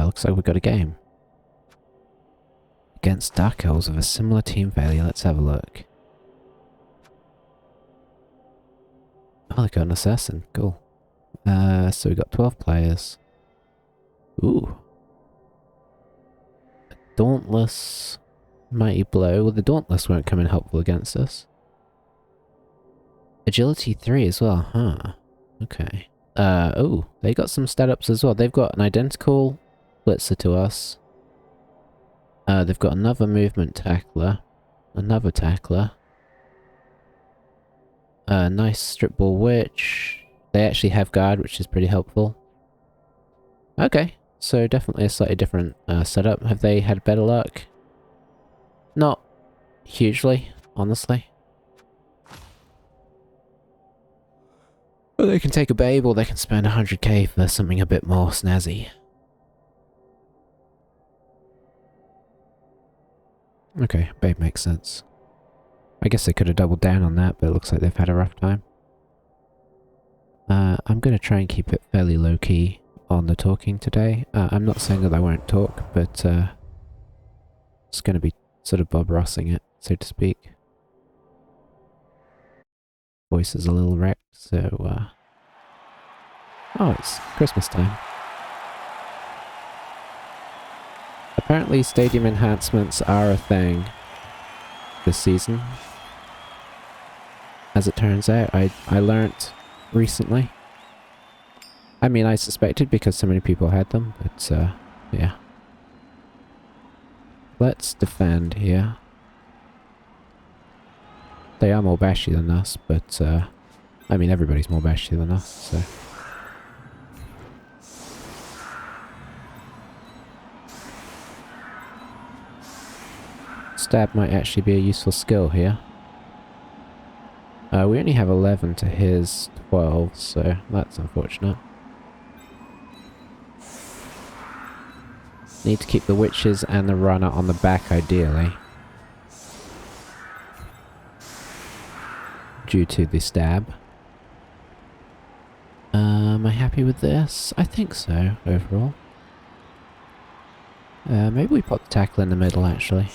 looks like we got a game. Against Dark Elves of a similar team failure. Let's have a look. Oh, they got an assassin. Cool. So we got 12 players. Ooh. A Dauntless Mighty Blow. Well, the Dauntless won't come in helpful against us. Agility 3 as well, huh? Okay. Oh, they got some stat-ups as well. They've got an identical blitzer to us. They've got another movement tackler. Another tackler. Nice strip ball witch. They actually have guard, which is pretty helpful. Okay, so definitely a slightly different setup. Have they had better luck? Not hugely, honestly. But they can take a babe, or they can spend 100k for something a bit more snazzy. Okay, babe makes sense. I guess they could have doubled down on that, but it looks like they've had a rough time. I'm going to try and keep it fairly low-key on the talking today. I'm not saying that I won't talk, but it's going to be sort of Bob Rossing it, so to speak. Voice is a little wrecked, so... Oh, it's Christmas time. Apparently stadium enhancements are a thing this season. As it turns out, I learnt recently. I mean, I suspected because so many people had them, but yeah. Let's defend here. They are more bashy than us, but I mean, everybody's more bashy than us, so... Stab might actually be a useful skill here. We only have 11 to his 12, so that's unfortunate. Need to keep the witches and the runner on the back, ideally. Due to the stab. Am I happy with this? I think so, overall. Maybe we put the tackle in the middle, actually.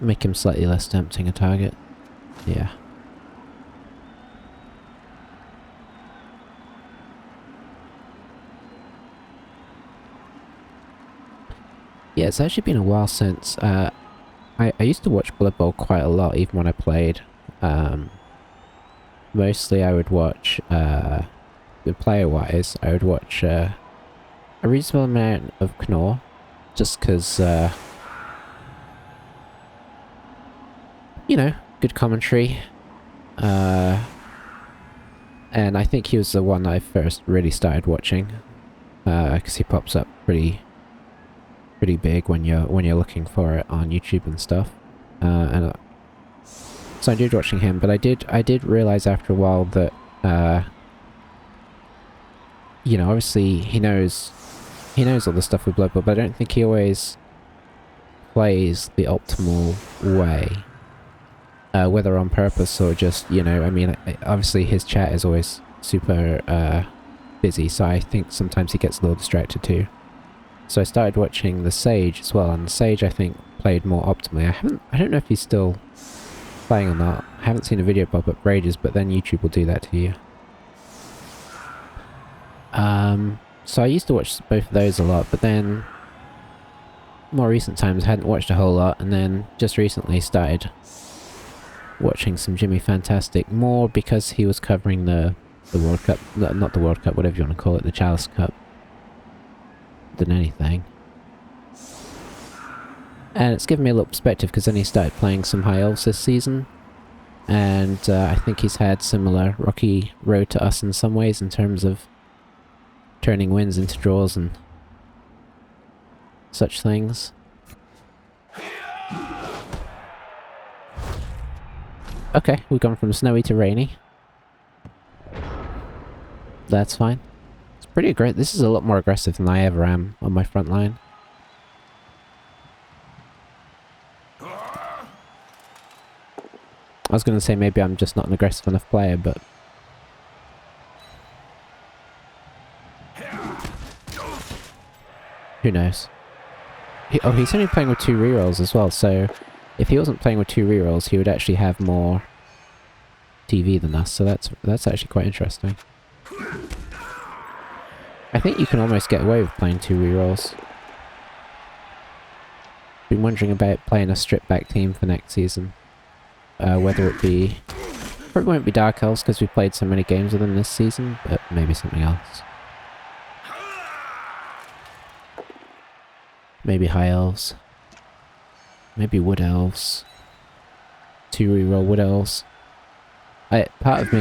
Make him slightly less tempting a target. Yeah. Yeah, it's actually been a while since, I used to watch Blood Bowl quite a lot, even when I played. Mostly I would watch, player-wise, I would watch, a reasonable amount of Knorr, just because, you know, good commentary. And I think he was the one that I first really started watching. Because he pops up pretty big when you're looking for it on YouTube and stuff. So I enjoyed watching him, but I did realize after a while that you know, obviously he knows all the stuff with Blood Bowl, but I don't think he always plays the optimal way. Whether on purpose or just, you know, I mean, obviously his chat is always super busy, so I think sometimes he gets a little distracted too. So I started watching the Sage as well, and the Sage I think played more optimally. I don't know if he's still playing or not. I haven't seen a video pop up for ages, but then YouTube will do that to you. So I used to watch both of those a lot, but then more recent times I hadn't watched a whole lot, and then just recently started watching some Jimmy Fantastic, more because he was covering the World Cup, not the World Cup, whatever you want to call it, the Chalice Cup, than anything. And it's given me a little perspective, because then he started playing some High Elves this season, and I think he's had similar rocky road to us in some ways in terms of turning wins into draws and such things. Okay, we've gone from snowy to rainy. That's fine. It's pretty aggressive. This is a lot more aggressive than I ever am on my front line. I was going to say maybe I'm just not an aggressive enough player, but... Who knows? Oh, he's only playing with 2 rerolls as well, so if he wasn't playing with 2 rerolls, he would actually have more TV than us, so that's actually quite interesting. I think you can almost get away with playing 2 rerolls. Been wondering about playing a stripped back team for next season. Whether it be... Probably won't be Dark Elves because we played so many games with them this season, but maybe something else. Maybe High Elves. Maybe Wood Elves. 2 reroll Wood Elves. Part of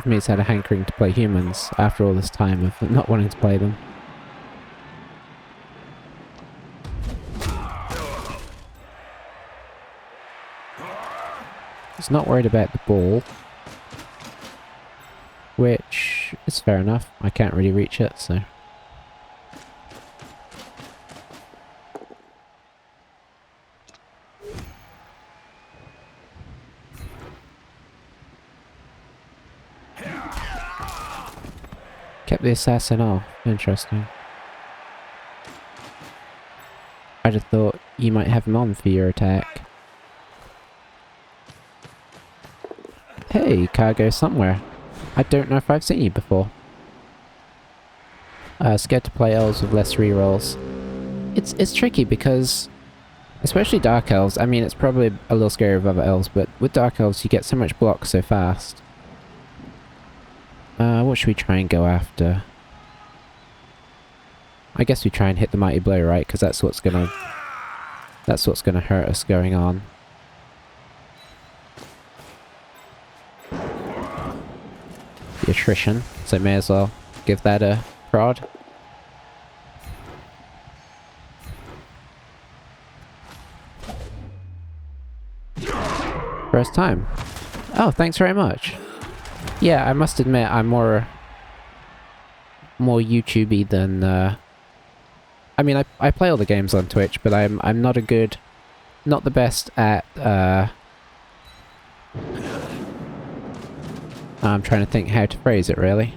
me's had a hankering to play humans after all this time of not wanting to play them. He's not worried about the ball. Which is fair enough. I can't really reach it, so... Kept the assassin off. Interesting. I'd have thought you might have him on for your attack. Hey, cargo somewhere. I don't know if I've seen you before. Scared to play elves with less rerolls. It's tricky because, especially Dark Elves, I mean it's probably a little scary with other elves, but with Dark Elves you get so much block so fast. What should we try and go after? I guess we try and hit the mighty blow, right? Because that's what's gonna hurt us going on. The attrition, so may as well give that a prod. First time. Oh, thanks very much. Yeah, I must admit I'm more YouTubey than I mean I play all the games on Twitch, but I'm not the best at I'm trying to think how to phrase it really.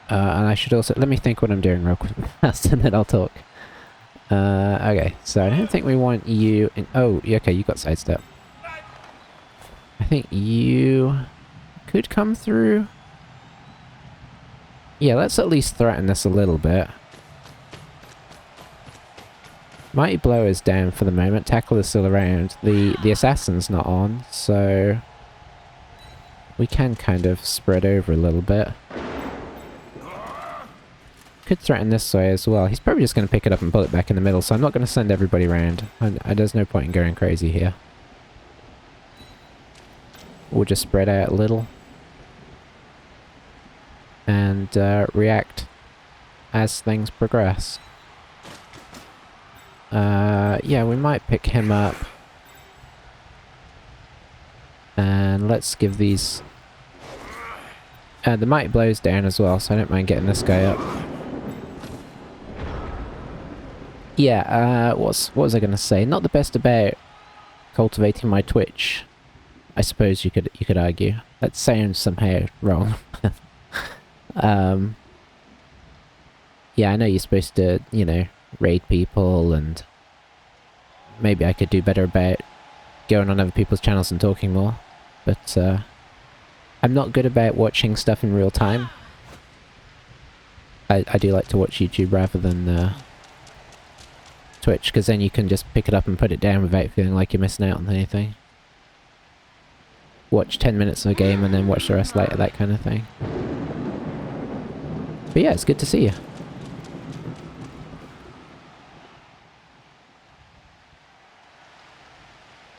And I should also... Let me think what I'm doing real quick fast and then I'll talk. Okay, so I don't think we want you in... Oh, okay, you got sidestep. I think you could come through. Yeah, let's at least threaten this a little bit. Mighty Blow is down for the moment. Tackle is still around. The Assassin's not on, so... we can kind of spread over a little bit. Could threaten this way as well. He's probably just going to pick it up and pull it back in the middle, so I'm not going to send everybody around. There's no point in going crazy here. We'll just spread out a little. And react as things progress. Yeah, we might pick him up. And let's give these... the Mighty Blow's down as well, so I don't mind getting this guy up. Yeah, what was I gonna say? Not the best about cultivating my Twitch, I suppose you could argue. That sounds somehow wrong. Yeah, I know you're supposed to, you know, raid people, and maybe I could do better about going on other people's channels and talking more, but I'm not good about watching stuff in real time. I do like to watch YouTube rather than Twitch, because then you can just pick it up and put it down without feeling like you're missing out on anything. Watch 10 minutes of a game and then watch the rest later, that kind of thing. But yeah, it's good to see you.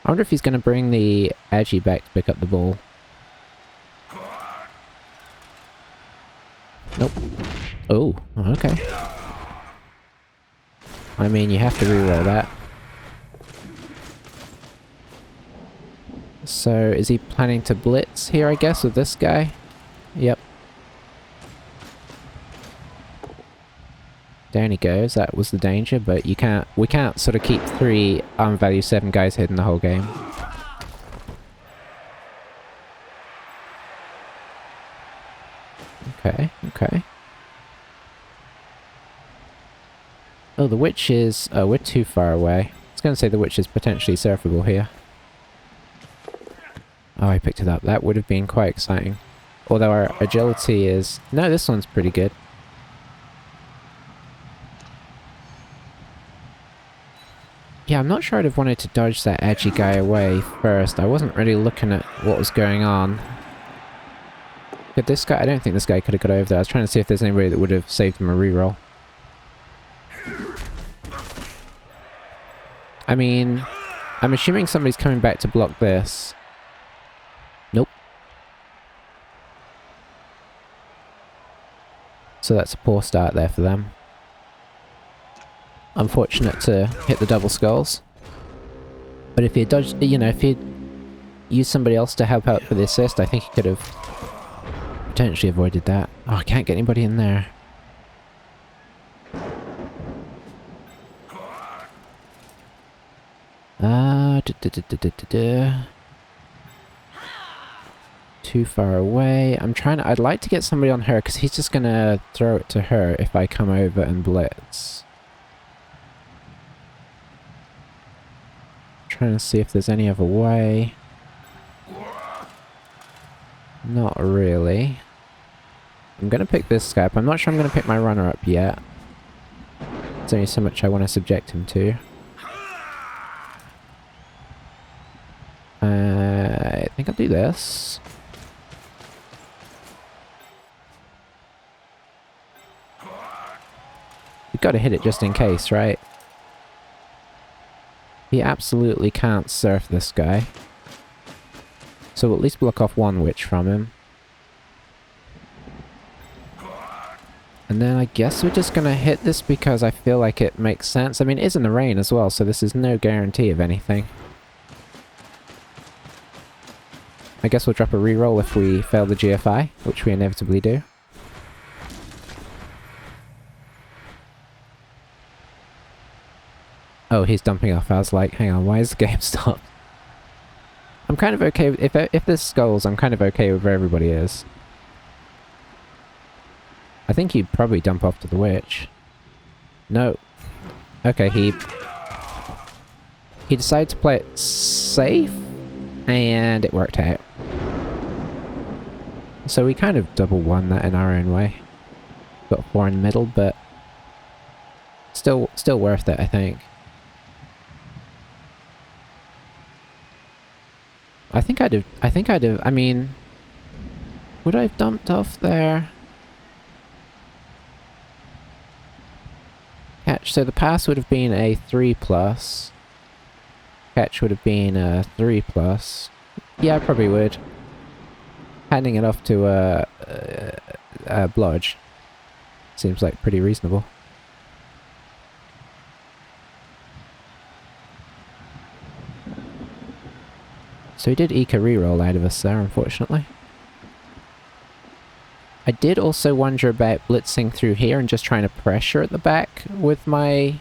I wonder if he's going to bring the Agi back to pick up the ball. Nope. Oh, okay. I mean, you have to reroll that. So, is he planning to blitz here, I guess, with this guy? Yep. Down he goes. That was the danger, but we can't sort of keep 3 armor value 7 guys hidden the whole game. Okay, okay. Oh, the witch is... Oh, we're too far away. I was going to say the witch is potentially surfable here. Oh, I picked it up. That would have been quite exciting. Although our agility is... No, this one's pretty good. Yeah, I'm not sure I'd have wanted to dodge that edgy guy away first. I wasn't really looking at what was going on. Could this guy... I don't think this guy could have got over there. I was trying to see if there's anybody that would have saved him a reroll. I mean... I'm assuming somebody's coming back to block this. Nope. So that's a poor start there for them. Unfortunate to hit the double skulls. But if he had dodged, you know, if he'd used somebody else to help out for the assist, I think he could have potentially avoided that. Oh, I can't get anybody in there. Too far away. I'd like to get somebody on her, because he's just gonna throw it to her if I come over and blitz. Trying to see if there's any other way. Not really. I'm gonna pick this guy up. I'm not sure I'm gonna pick my runner up yet. There's only so much I want to subject him to. I think I'll do this. You've got to hit it just in case, right? He absolutely can't surf this guy. So we'll at least block off one witch from him. And then I guess we're just gonna hit this because I feel like it makes sense. I mean, it is in the rain as well, so this is no guarantee of anything. I guess we'll drop a reroll if we fail the GFI, which we inevitably do. Oh, he's dumping off. I was like, hang on, why is the game stopped? I'm kind of okay with, if there's skulls, I'm kind of okay with where everybody is. I think he'd probably dump off to the witch. No. Okay, he decided to play it safe, and it worked out. So we kind of double won that in our own way. Got 4 in the middle, but still worth it, I think. I think I'd have, I mean, would I have dumped off there? Catch, so the pass would have been a 3+. Catch would have been a 3+. Yeah, I probably would. Handing it off to a blodge seems like pretty reasonable. So he did eke a reroll out of us there, unfortunately. I did also wonder about blitzing through here and just trying to pressure at the back with my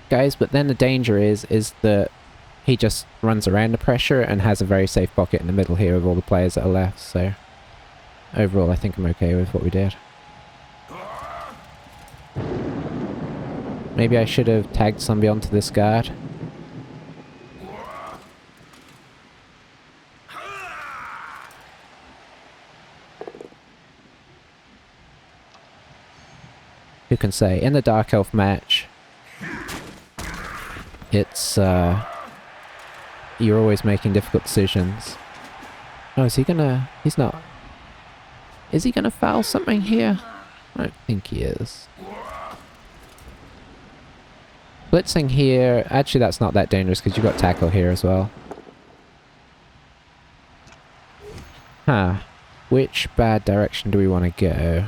guys, but then the danger is that he just runs around the pressure and has a very safe pocket in the middle here with all the players that are left, so overall I think I'm okay with what we did. Maybe I should have tagged somebody onto this guard. Who can say? In the Dark Elf match, it's, you're always making difficult decisions. Oh, is he gonna... He's not... Is he gonna foul something here? I don't think he is. Blitzing here... Actually, that's not that dangerous because you've got tackle here as well. Huh. Which bad direction do we want to go?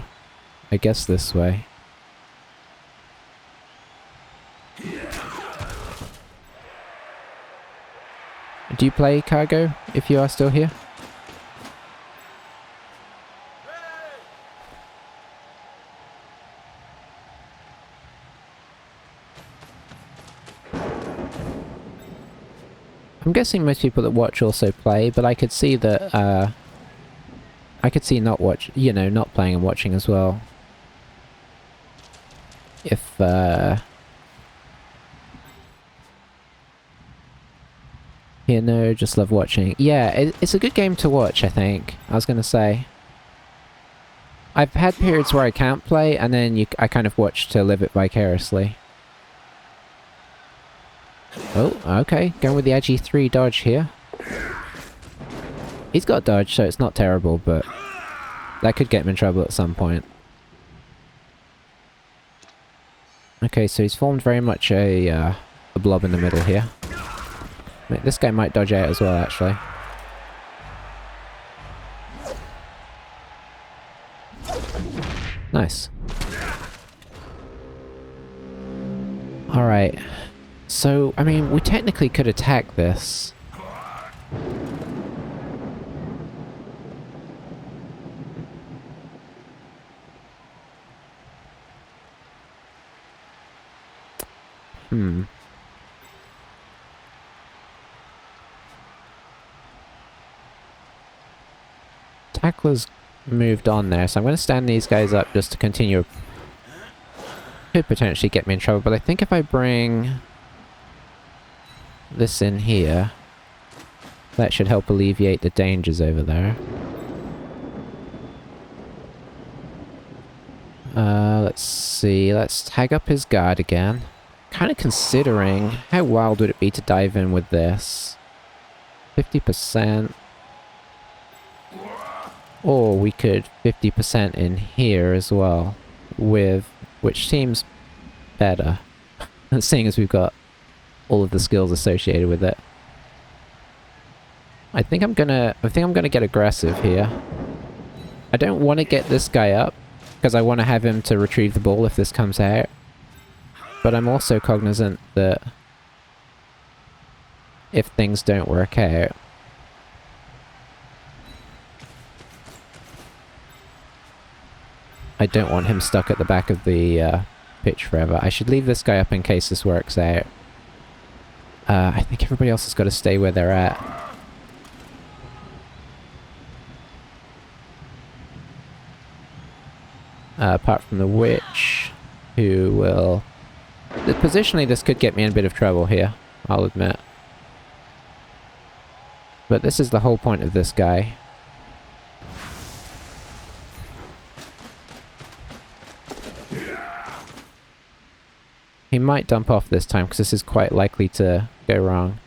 I guess this way. Do you play cargo if you are still here? I'm guessing most people that watch also play, but I could see that I could see not not playing and watching as well. If, yeah, no, just love watching. Yeah, it's a good game to watch, I think. I was gonna say. I've had periods where I can't play, and then I kind of watch to live it vicariously. Oh, okay. Going with the edgy 3 dodge here. He's got dodge, so it's not terrible, but that could get him in trouble at some point. Okay, so he's formed very much a blob in the middle here. This guy might dodge out as well, actually. Nice. Alright. So, I mean, we technically could attack this. Tackler's moved on there, so I'm going to stand these guys up just to continue. Could potentially get me in trouble, but I think if I bring this in here, that should help alleviate the dangers over there. Let's see, let's tag up his guard again. Kind of considering how wild would it be to dive in with this. 50%. Or we could 50% in here as well, with which seems better, seeing as we've got all of the skills associated with it. I think I'm gonna get aggressive here. I don't want to get this guy up because I want to have him to retrieve the ball if this comes out. But I'm also cognizant that if things don't work out, I don't want him stuck at the back of the pitch forever. I should leave this guy up in case this works out. I think everybody else has got to stay where they're at. Apart from the witch, who will... Positionally, this could get me in a bit of trouble here, I'll admit. But this is the whole point of this guy. He might dump off this time, because this is quite likely to go wrong.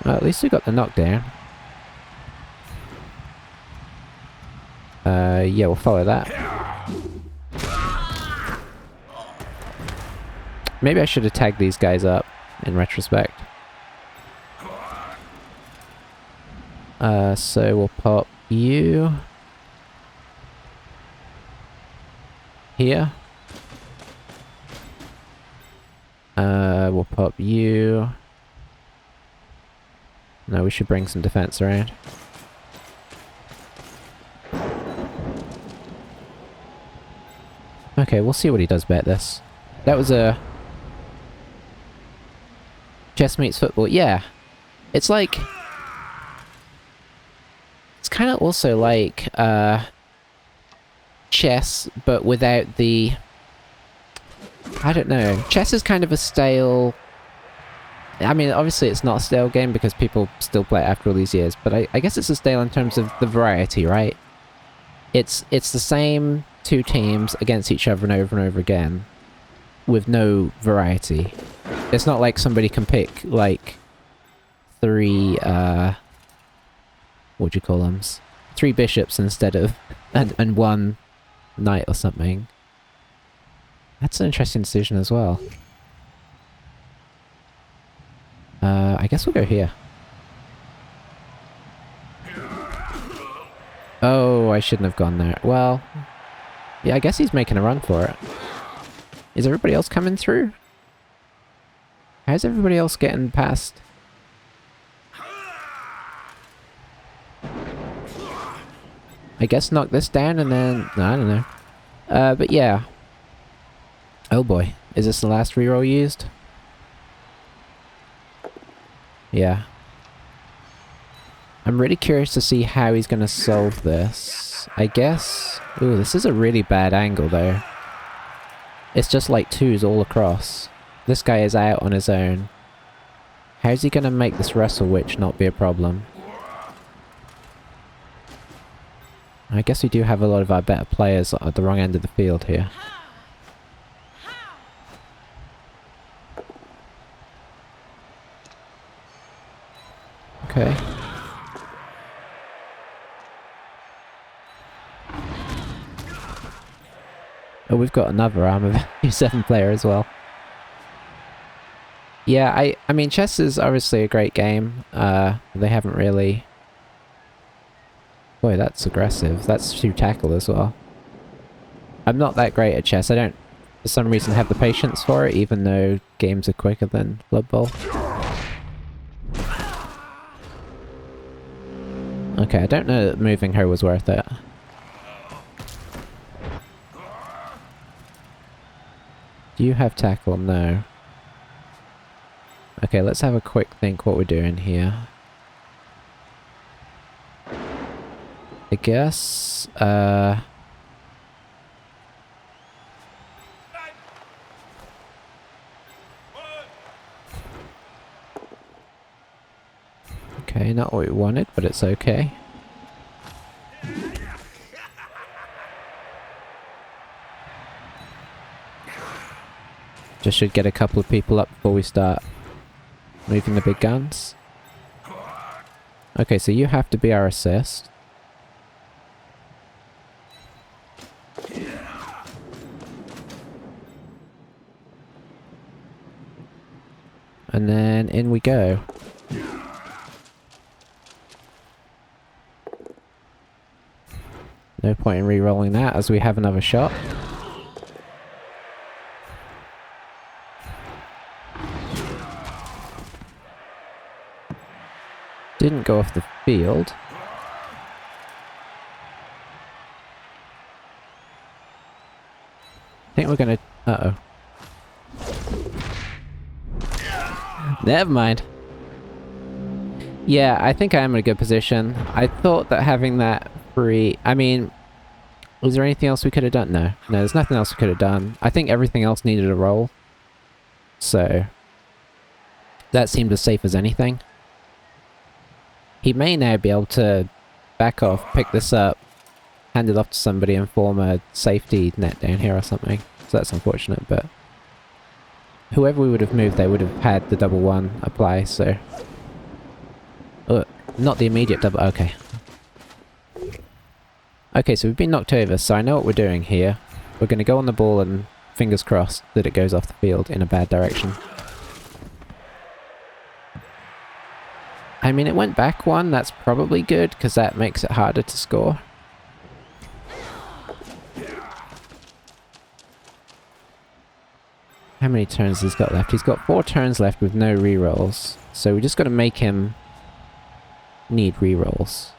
Well, at least we got the knockdown. Yeah, we'll follow that. Maybe I should have tagged these guys up, in retrospect. So we'll pop you here. We'll pop you. No, we should bring some defense around. Okay, we'll see what he does about this. That was a... chess meets football. Yeah. It's like... It's kind of also like, chess, but without the... I don't know. Chess is kind of a stale... I mean, obviously it's not a stale game because people still play it after all these years, but I guess it's a stale in terms of the variety, right? It's the same two teams against each other and over again, with no variety. It's not like somebody can pick, like, 3, what do you call them? 3 bishops instead of... and 1 knight or something. That's an interesting decision as well. I guess we'll go here. Oh, I shouldn't have gone there. Well, yeah, I guess he's making a run for it. Is everybody else coming through? How's everybody else getting past? I guess knock this down and then... No, I don't know. But yeah. Oh boy. Is this the last reroll used? Yeah. I'm really curious to see how he's going to solve this. I guess... Ooh, this is a really bad angle, though. It's just like twos all across. This guy is out on his own. How's he going to make this Wrestle Witch not be a problem? I guess we do have a lot of our better players at the wrong end of the field here. Okay. Oh, we've got another Armor Value 7 player as well. Yeah, I mean, chess is obviously a great game. They haven't really... Boy, that's aggressive. That's 2 tackle as well. I'm not that great at chess. I don't, for some reason, have the patience for it, even though games are quicker than Blood Bowl. Okay, I don't know that moving her was worth it. Do you have tackle? No. Okay, let's have a quick think what we're doing here. I guess, okay, not what we wanted, but it's okay. Just should get a couple of people up before we start moving the big guns. Okay, so you have to be our assist. And then in we go. No point in re-rolling that as we have another shot. Didn't go off the field. I think we're gonna... Uh-oh. Never mind. Yeah, I think I am in a good position. I thought that having that free... I mean, was there anything else we could have done? No. No, there's nothing else we could have done. I think everything else needed a roll. So... that seemed as safe as anything. He may now be able to back off, pick this up, hand it off to somebody and form a safety net down here or something. So that's unfortunate, but... whoever we would have moved there would have had the double one apply, so... not the immediate double... okay. Okay, so we've been knocked over, so I know what we're doing here. We're going to go on the ball and fingers crossed that it goes off the field in a bad direction. I mean, it went back one, that's probably good, because that makes it harder to score. How many turns has he got left? He's got 4 turns left with no rerolls. So we just got to make him need rerolls.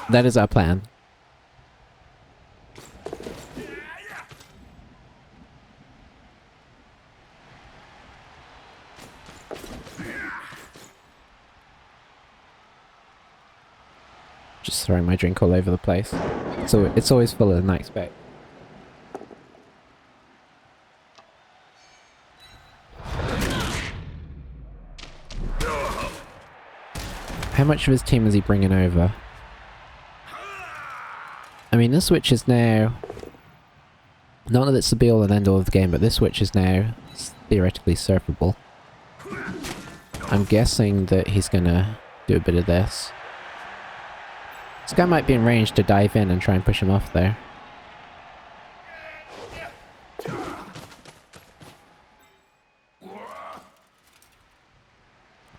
That is our plan. Just throwing my drink all over the place. So it's always fuller than I expect. How much of his team is he bringing over? I mean, this switch is now... not that it's the be-all and end-all of the game, but this switch is now theoretically surfable. I'm guessing that he's gonna do a bit of this. This guy might be in range to dive in and try and push him off there.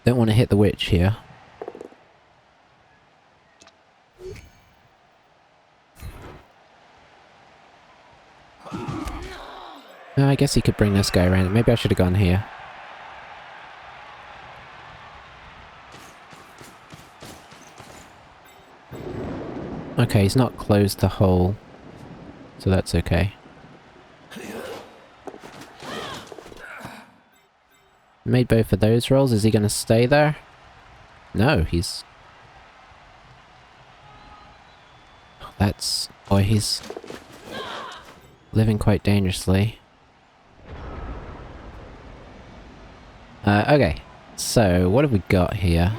Don't want to hit the witch here. Oh, I guess he could bring this guy around. Maybe I should have gone here. Okay, he's not closed the hole, so that's okay. Made both of those rolls. Is he gonna stay there? No, he's... That's... Boy, he's... living quite dangerously. Okay. So, what have we got here?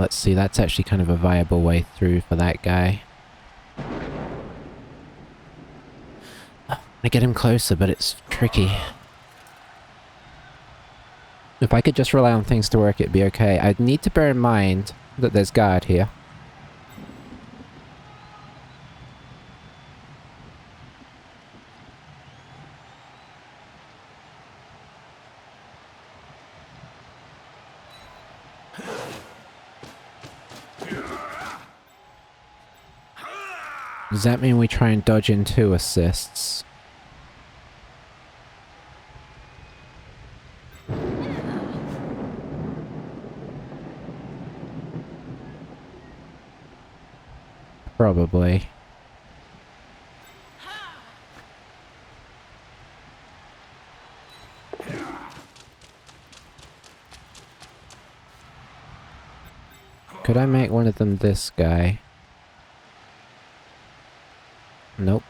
Let's see, that's actually kind of a viable way through for that guy. I get him closer, but it's tricky. If I could just rely on things to work, it'd be okay. I'd need to bear in mind that there's guard here. Does that mean we try and dodge in 2 assists? Probably. Could I make one of them this guy? Nope.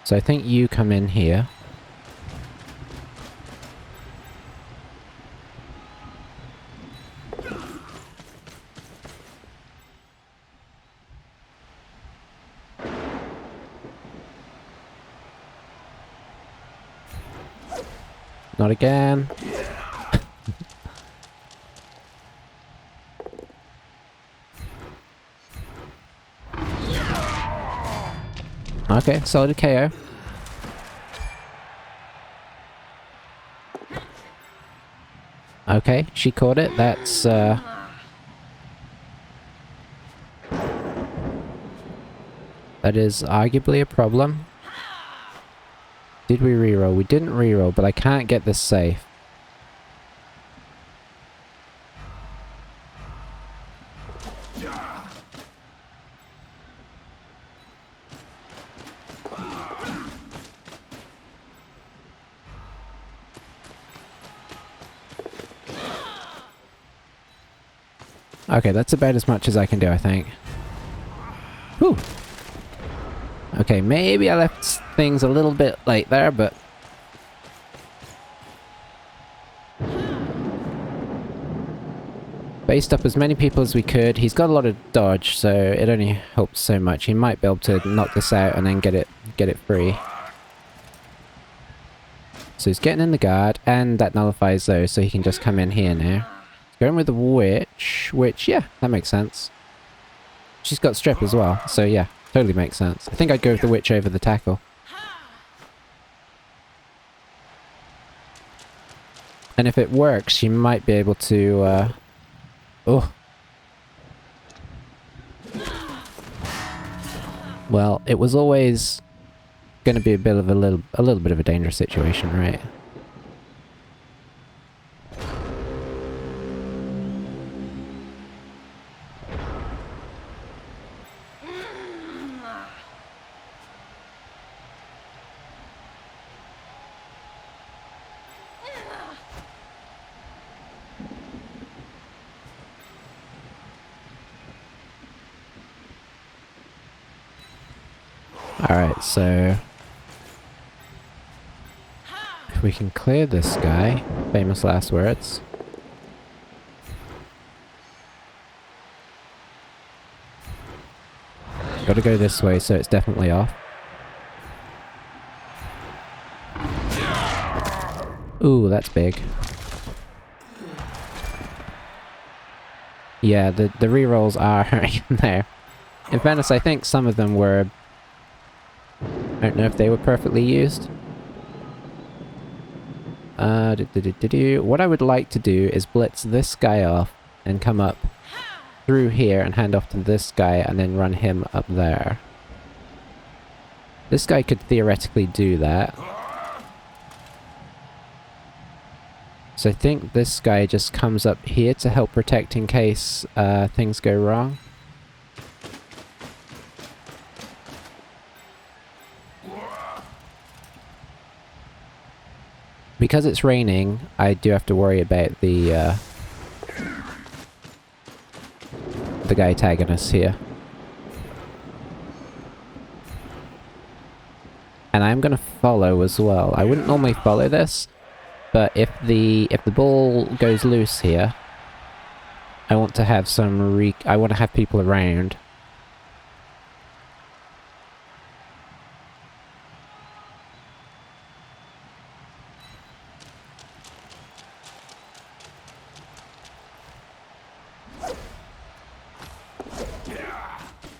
So I think you come in here. Not again. Okay, solid KO. Okay, she caught it. That's, that is arguably a problem. Did we reroll? We didn't reroll, but I can't get this safe. Okay, that's about as much as I can do, I think. Whew. Okay, maybe I left things a little bit late there, but... Based up as many people as we could. He's got a lot of dodge, so it only helps so much. He might be able to knock this out and then get it free. So he's getting in the guard, and that nullifies those, so he can just come in here now. Going with the witch, which, yeah, that makes sense. She's got strip as well, so yeah, totally makes sense. I think I'd go with the witch over the tackle. And if it works, she might be able to, oh. Well, it was always going to be a little bit of a dangerous situation, right? Alright, so... if we can clear this guy, famous last words. Gotta go this way, so it's definitely off. Ooh, that's big. Yeah, the rerolls are in there. In fairness, I think some of them were... I don't know if they were perfectly used. What I would like to do is blitz this guy off and come up through here and hand off to this guy and then run him up there. This guy could theoretically do that. So I think this guy just comes up here to help protect in case things go wrong. Because it's raining, I do have to worry about the guy tagging us here. And I'm gonna follow as well. I wouldn't normally follow this, but if the ball goes loose here, I want to have I want to have people around.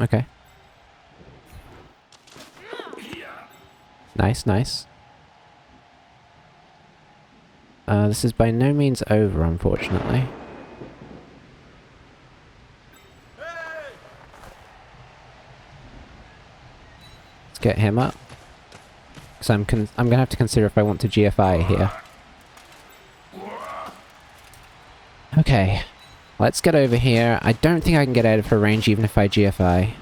Okay. Nice, nice. This is by no means over, unfortunately. Let's get him up. So I'm gonna have to consider if I want to GFI here. Okay. Let's get over here. I don't think I can get out of her range even if I GFI.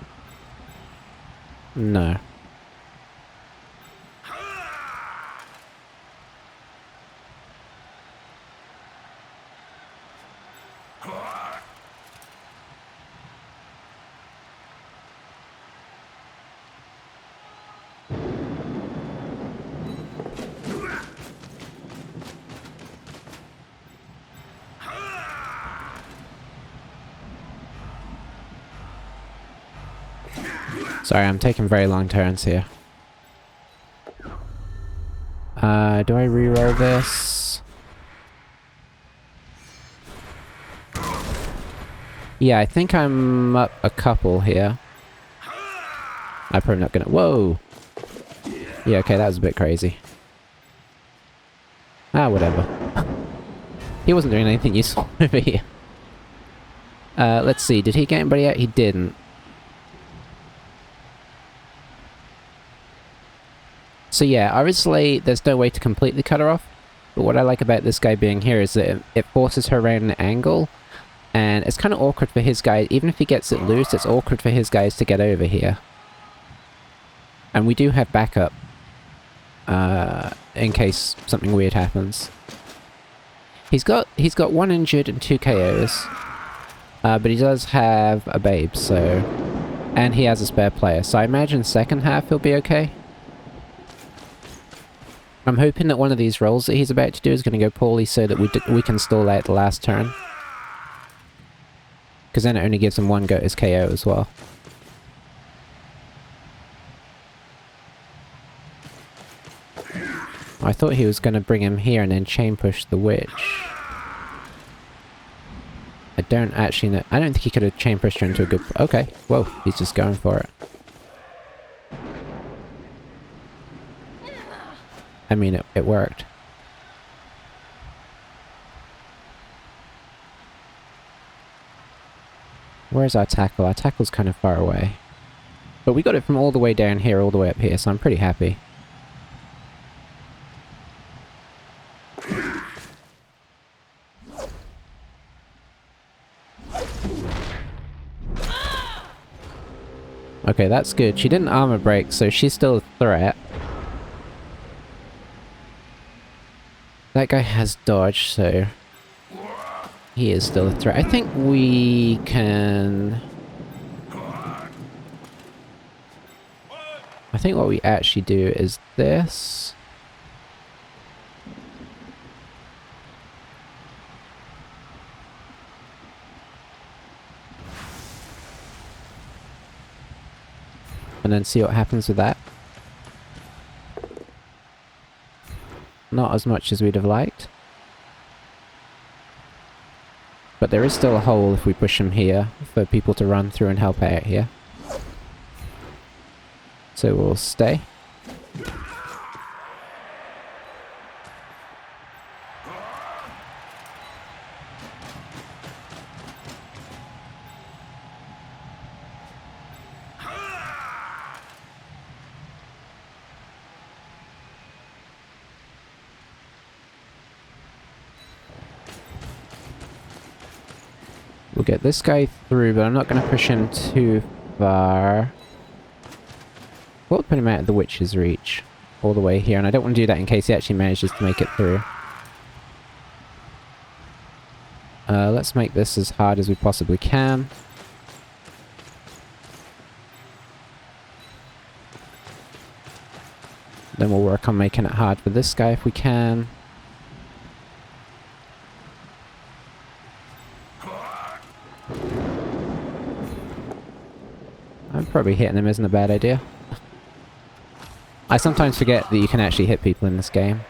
No. Sorry, I'm taking very long turns here. Do I reroll this? Yeah, I think I'm up a couple here. I'm probably not gonna... Whoa! Yeah, okay, that was a bit crazy. Ah, whatever. He wasn't doing anything useful over here. Let's see, did he get anybody out? He didn't. So yeah, obviously there's no way to completely cut her off, but what I like about this guy being here is that it forces her around an angle, and it's kind of awkward for his guy, even if he gets it loose, it's awkward for his guys to get over here. And we do have backup, in case something weird happens. He's got 1 injured and 2 KOs, but he does have a babe, so... And he has a spare player, so I imagine second half he'll be okay. I'm hoping that one of these rolls that he's about to do is going to go poorly so that we can stall out the last turn. Because then it only gives him 1 go at his KO as well. I thought he was going to bring him here and then chain push the witch. I don't actually know. I don't think he could have chain pushed her into a good... Okay, whoa, he's just going for it. I mean, it worked. Where's our tackle? Our tackle's kind of far away. But we got it from all the way down here, all the way up here, so I'm pretty happy. Okay, that's good. She didn't armor break, so she's still a threat. That guy has dodge, so he is still a threat. I think we can... I think what we actually do is this. And then see what happens with that. Not as much as we'd have liked. But there is still a hole if we push him here for people to run through and help out here. So we'll stay. We'll get this guy through, but I'm not going to push him too far. We'll put him out of the witch's reach all the way here, and I don't want to do that in case he actually manages to make it through. Let's make this as hard as we possibly can. Then we'll work on making it hard for this guy if we can. Probably hitting him isn't a bad idea. I sometimes forget that you can actually hit people in this game.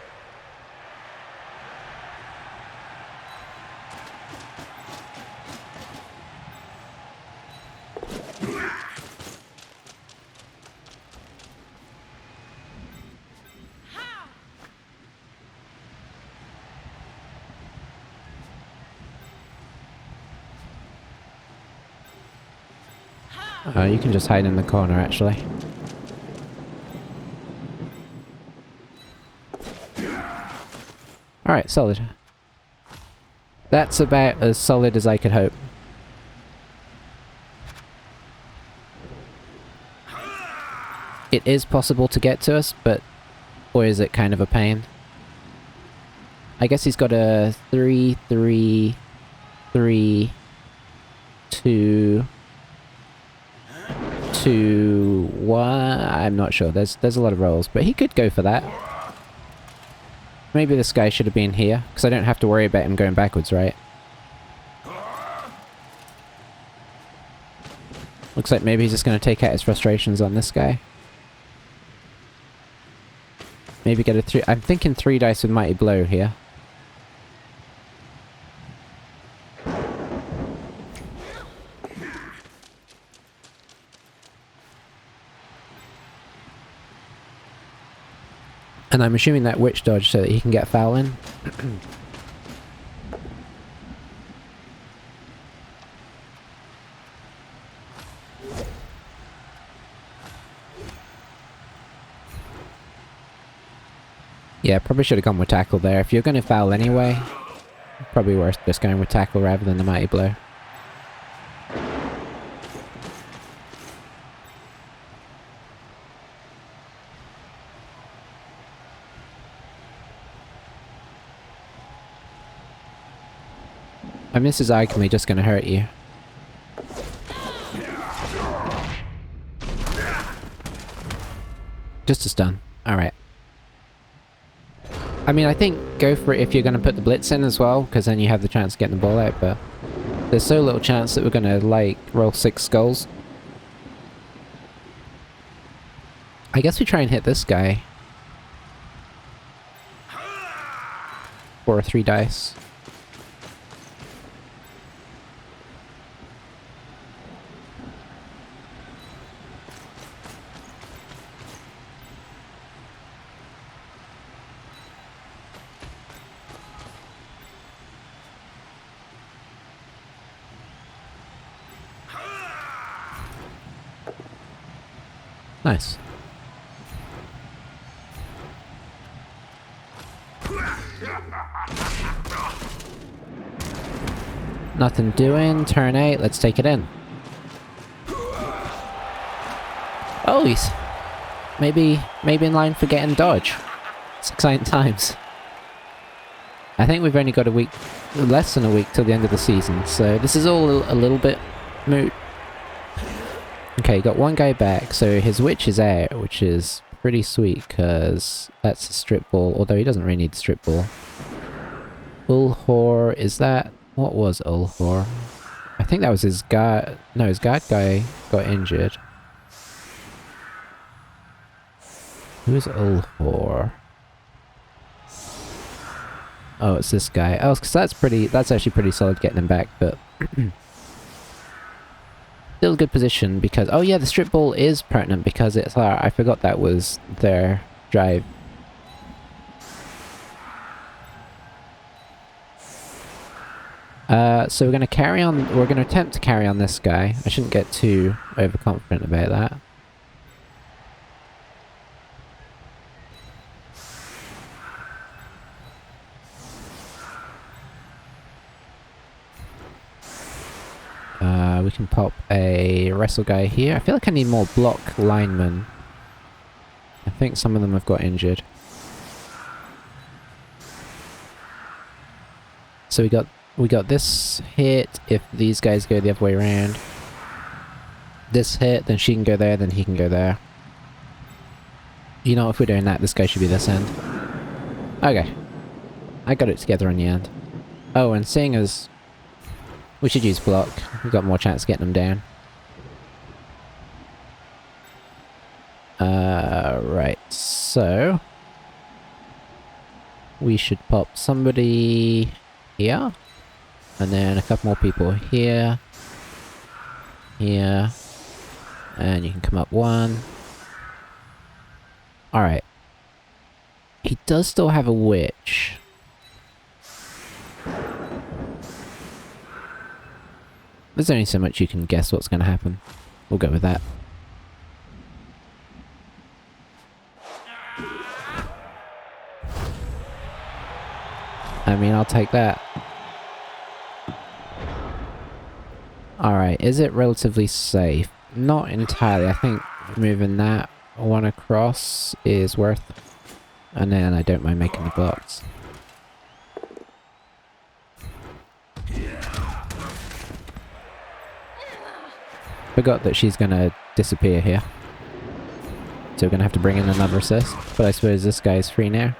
You can just hide in the corner, actually. Alright, solid. That's about as solid as I could hope. It is possible to get to us, but boy is it kind of a pain. I guess he's got a 3, 3, 3, 2... 2, 1... I'm not sure. There's a lot of rolls, but he could go for that. Maybe this guy should have been here, because I don't have to worry about him going backwards, right? Looks like maybe he's just going to take out his frustrations on this guy. Maybe get a 3... I'm thinking 3 dice with Mighty Blow here. And I'm assuming that witch dodge so that he can get foul in. Yeah, probably should have gone with tackle there. If you're going to foul anyway, probably worth just going with tackle rather than the Mighty Blow. I mean, this is arguably just going to hurt you. Just a stun. Alright. I mean, I think go for it if you're going to put the blitz in as well, because then you have the chance of getting the ball out, but there's so little chance that we're going to, like, roll 6 skulls. I guess we try and hit this guy. For 3 dice. Nice. Nothing doing. Turn 8. Let's take it in. Oh, he's maybe in line for getting dodge. It's exciting times. I think we've only got a week, less than a week till the end of the season, so this is all a little bit moot. Okay, got one guy back, so his witch is out, which is pretty sweet, because that's a strip ball, although he doesn't really need the strip ball. Ulhor, is that... what was Ulhor? I think that was his guard... no, his guard guy got injured. Who is Ulhor? Oh, it's this guy. Oh, because that's actually pretty solid getting him back, but... Still a good position because... Oh yeah, the strip ball is pertinent because it's... I forgot that was their drive. So we're going to carry on... We're going to attempt to carry on this guy. I shouldn't get too overconfident about that. We can pop a wrestle guy here. I feel like I need more block linemen. I think some of them have got injured. So we got this hit if these guys go the other way around. This hit, then she can go there, then he can go there. You know, if we're doing that, this guy should be this end. Okay. I got it together in the end. Oh, and seeing as we should use block, we've got more chance of getting them down. Right, so... we should pop somebody here. And then a couple more people here. Here. And you can come up one. Alright. He does still have a witch. There's only so much you can guess what's going to happen. We'll go with that. I mean, I'll take that. Alright, is it relatively safe? Not entirely. I think moving that one across is worth... And then I don't mind making the blocks. Forgot that she's gonna disappear here. So we're gonna have to bring in another assist. But I suppose this guy's free now.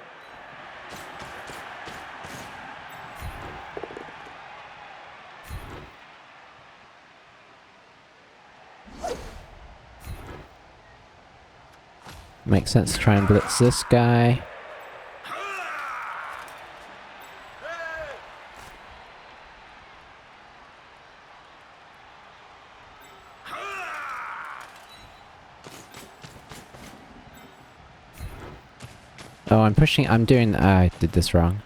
Makes sense to try and blitz this guy. Oh, I'm pushing... I'm doing... I did this wrong.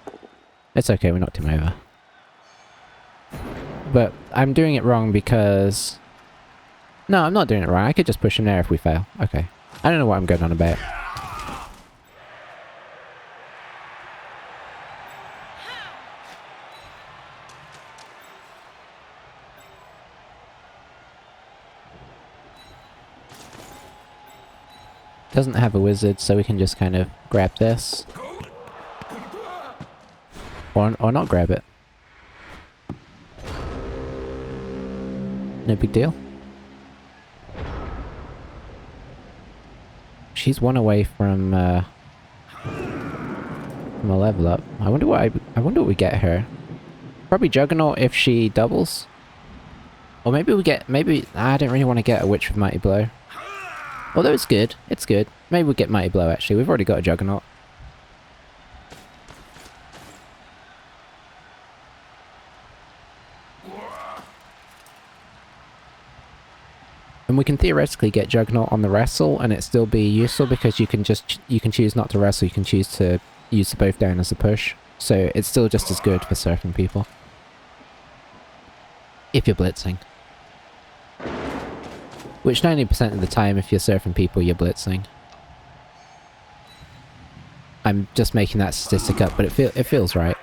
It's okay, we knocked him over. But I'm doing it wrong because... No, I'm not doing it wrong. I could just push him there if we fail. Okay. I don't know what I'm going on about. Doesn't have a wizard, so we can just kind of grab this. Or not grab it. No big deal. She's one away from a level up. I wonder what we get her. Probably Juggernaut if she doubles. Or maybe we get... I don't really want to get a Witch with Mighty Blow. Although it's good. It's good. Maybe we'll get Mighty Blow actually. We've already got a Juggernaut. And we can theoretically get Juggernaut on the wrestle and it still be useful because you can choose not to wrestle, you can choose to use the both down as a push. So it's still just as good for surfing people. If you're blitzing. Which 90% of the time if you're surfing people you're blitzing. I'm just making that statistic up, but it feels right.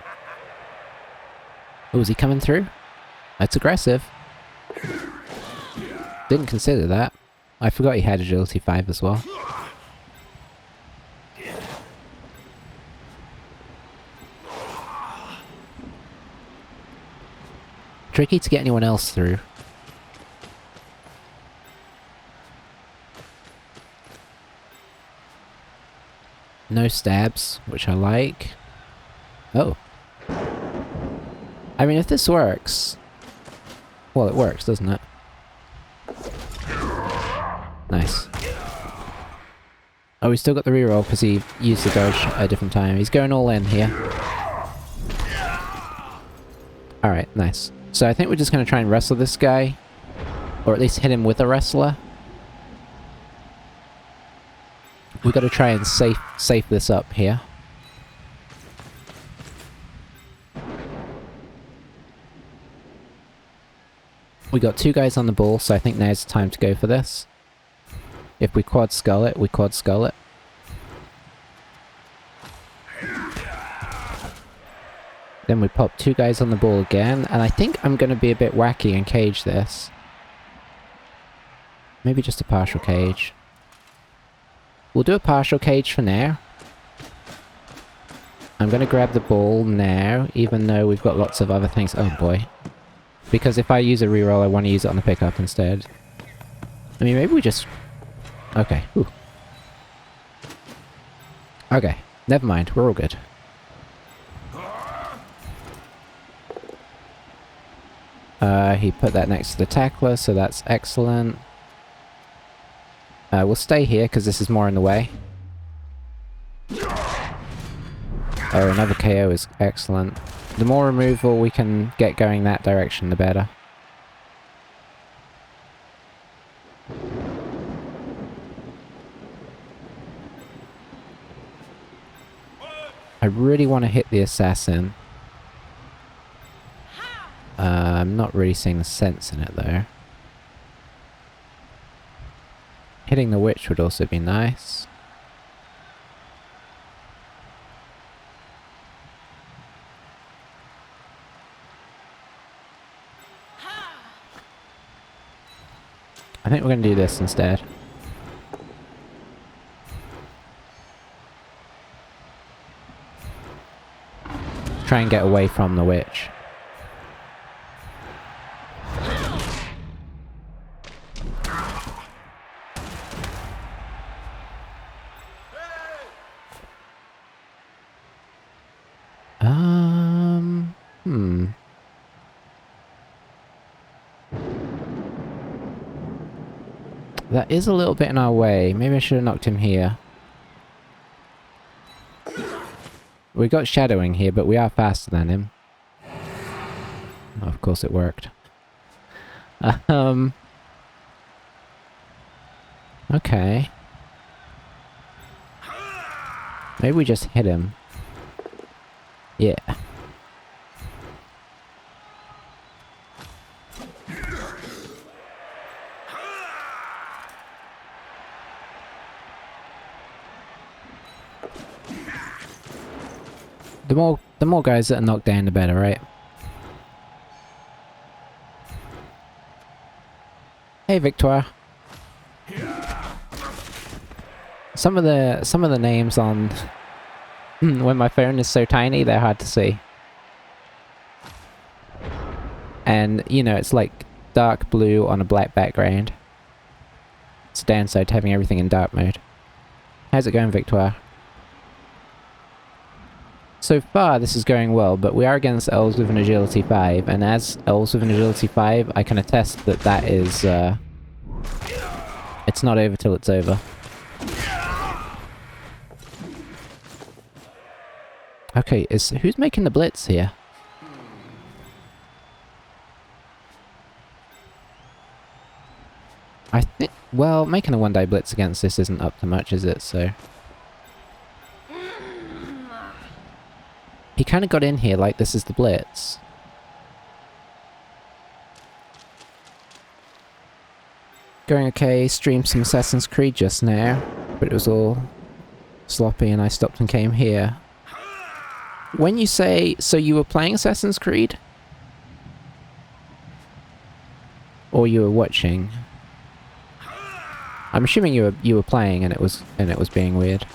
Oh, is he coming through? That's aggressive. Didn't consider that. I forgot he had agility 5 as well. Tricky to get anyone else through. No stabs, which I like. Oh. I mean, if this works... Well, it works, doesn't it? Nice. Oh, we still got the reroll because he used the dodge at a different time. He's going all in here. Alright, nice. So I think we're just gonna try and wrestle this guy. Or at least hit him with a wrestler. We've got to try and safe this up here. We got 2 guys on the ball, so I think now's the time to go for this. If we quad skull it, we quad skull it. Then we pop 2 guys on the ball again, and I think I'm going to be a bit wacky and cage this. Maybe just a partial cage. We'll do a partial cage for now. I'm going to grab the ball now, even though we've got lots of other things. Oh boy. Because if I use a reroll, I want to use it on the pickup instead. I mean, maybe we just... Okay. Ooh. Okay. Never mind. We're all good. He put that next to the tackler, so that's excellent. We'll stay here, because this is more in the way. Oh, another KO is excellent. The more removal we can get going that direction, the better. I really want to hit the assassin. I'm not really seeing the sense in it, though. Hitting the witch would also be nice. I think we're going to do this instead. Try and get away from the witch. That is a little bit in our way. Maybe I should have knocked him here. We got shadowing here, but we are faster than him. Oh, of course it worked. Okay. Maybe we just hit him. Yeah. The more guys that are knocked down, the better, right? Hey, Victoire. Some of the names on when my phone is so tiny, they're hard to see. And you know, it's like dark blue on a black background. It's a downside to having everything in dark mode. How's it going, Victoire? So far, this is going well, but we are against elves with an agility 5, and as elves with an agility 5, I can attest that that is, it's not over till it's over. Okay, who's making the blitz here? I think, well, making a one-die blitz against this isn't up to much, is it, so... He kind of got in here like this is the blitz. Going okay, streamed some Assassin's Creed just now, but it was all sloppy and I stopped and came here. When you say, so you were playing Assassin's Creed? Or you were watching? I'm assuming you were playing and it was being weird.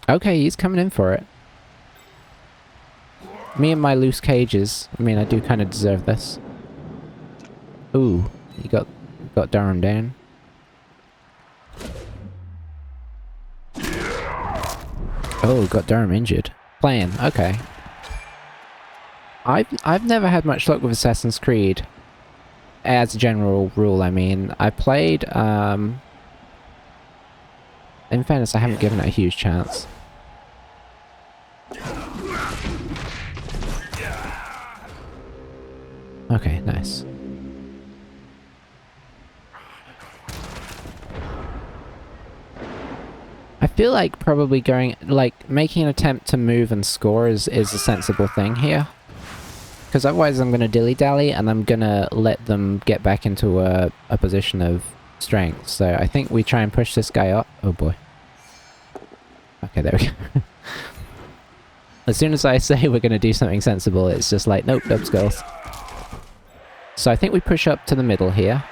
Okay, he's coming in for it. Me and my loose cages. I mean, I do kind of deserve this. Ooh, he got Durham down. Oh, got Durham injured. Playing, okay. I've never had much luck with Assassin's Creed. As a general rule, I mean. I played, in fairness, I haven't given it a huge chance. Okay, nice. I feel like probably going, like, making an attempt to move and score is a sensible thing here. Because otherwise I'm going to dilly-dally and I'm going to let them get back into a position of strength. So I think we try and push this guy up. Oh boy. Okay, there we go. As soon as I say we're going to do something sensible, it's just like, nope, nope, skulls. So I think we push up to the middle here.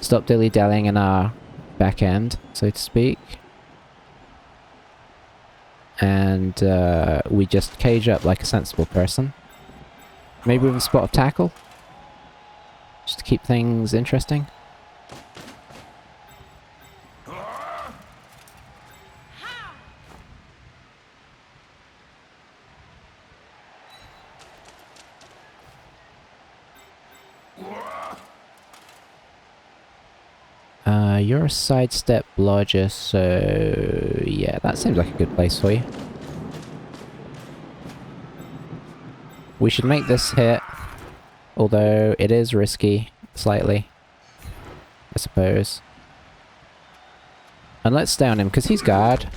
Stop dilly-dallying in our back end, so to speak. And we just cage up like a sensible person. Maybe with a spot of tackle? Just to keep things interesting. You're a sidestep blodger, so yeah, that seems like a good place for you. We should make this hit, although it is risky, slightly, I suppose. And let's stay on him, because he's guard.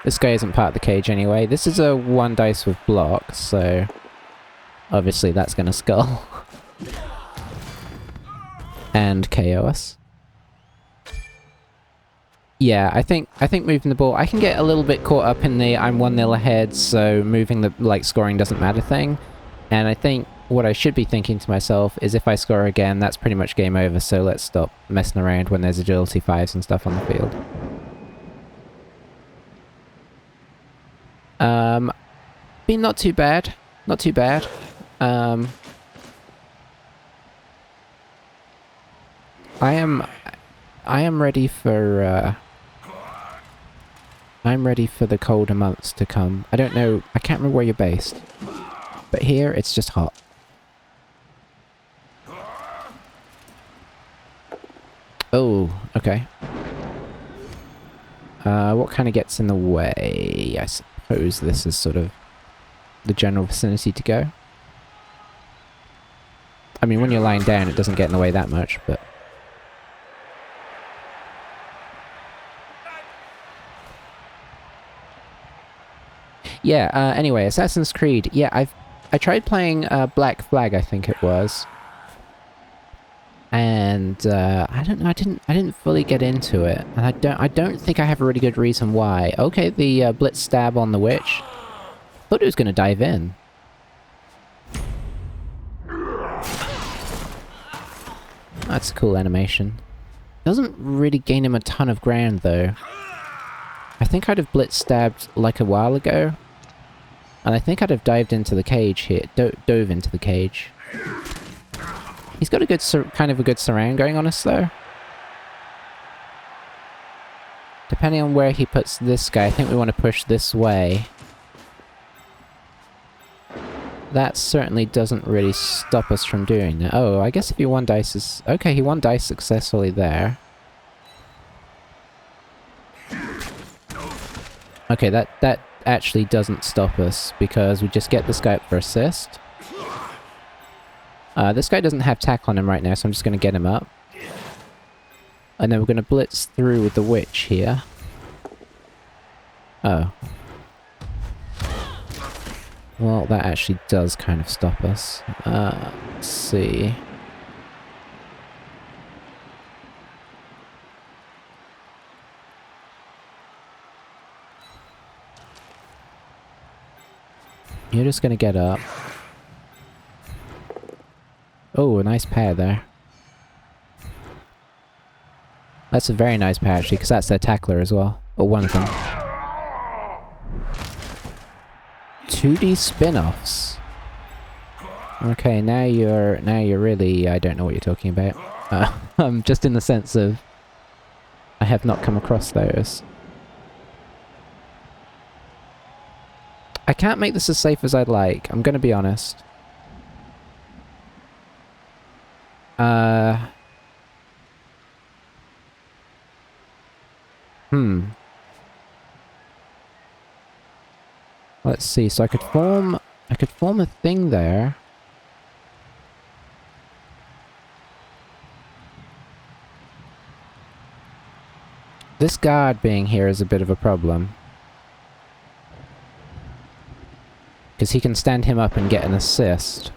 This guy isn't part of the cage anyway. This is a 1 dice with block, so obviously that's gonna skull. And KO us. Yeah, I think moving the ball, I can get a little bit caught up in the I'm 1-0 ahead, so moving the, like, scoring doesn't matter thing. And I think what I should be thinking to myself is if I score again, that's pretty much game over, so let's stop messing around when there's agility 5s and stuff on the field. Been not too bad. Not too bad. I am ready for, I'm ready for the colder months to come. I don't know, I can't remember where you're based. But here, it's just hot. Oh, okay. What kind of gets in the way? I suppose this is sort of the general vicinity to go. I mean, when you're lying down, it doesn't get in the way that much, but... Yeah, anyway, Assassin's Creed. Yeah, I tried playing Black Flag, I think it was. And I don't know, I didn't fully get into it. And I don't think I have a really good reason why. Okay, the blitz stab on the witch. Thought it was going to dive in. That's a cool animation. Doesn't really gain him a ton of ground though. I think I'd have blitz stabbed like a while ago. And I think I'd have dived into the cage here. Dove into the cage. He's got a good, kind of a good surround going on us though. Depending on where he puts this guy, I think we want to push this way. That certainly doesn't really stop us from doing that. Oh, I guess if he 1 dice is... Okay, he 1 dice successfully there. Okay, that actually doesn't stop us, because we just get this guy up for assist. This guy doesn't have tackle on him right now, so I'm just going to get him up. And then we're going to blitz through with the witch here. Oh. Well, that actually does kind of stop us. Let's see. You're just gonna get up. Oh, a nice pair there. That's a very nice pair actually, because that's their tackler as well. Or one of them. 2D spin-offs. Okay, now you're really, I don't know what you're talking about. Just in the sense of I have not come across those. I can't make this as safe as I'd like, I'm gonna be honest. Let's see, so I could form a thing there. This guard being here is a bit of a problem. Because he can stand him up and get an assist.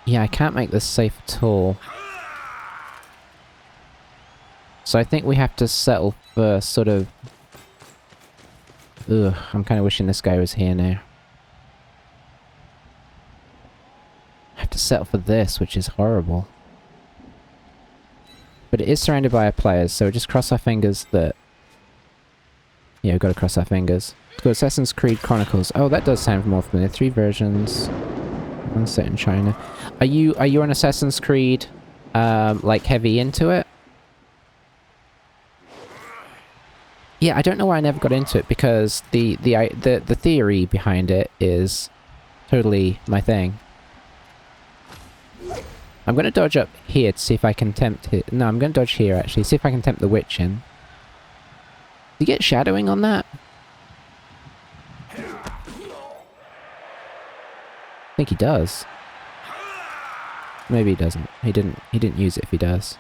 Yeah, I can't make this safe at all. So I think we have to settle for sort of... Ugh, I'm kind of wishing this guy was here now. I have to settle for this, which is horrible. But it is surrounded by our players, so just cross our fingers that... Yeah, we've got to cross our fingers. Let's go Assassin's Creed Chronicles. Oh, that does sound more familiar. 3 versions. One set in China. Are you on Assassin's Creed, like, heavy into it? Yeah, I don't know why I never got into it, because the theory behind it is totally my thing. I'm gonna dodge up here to see if I can tempt it. No, I'm gonna dodge here, actually. See if I can tempt the witch in. Do you get shadowing on that? I think he does. Maybe he doesn't. He didn't use it if he does.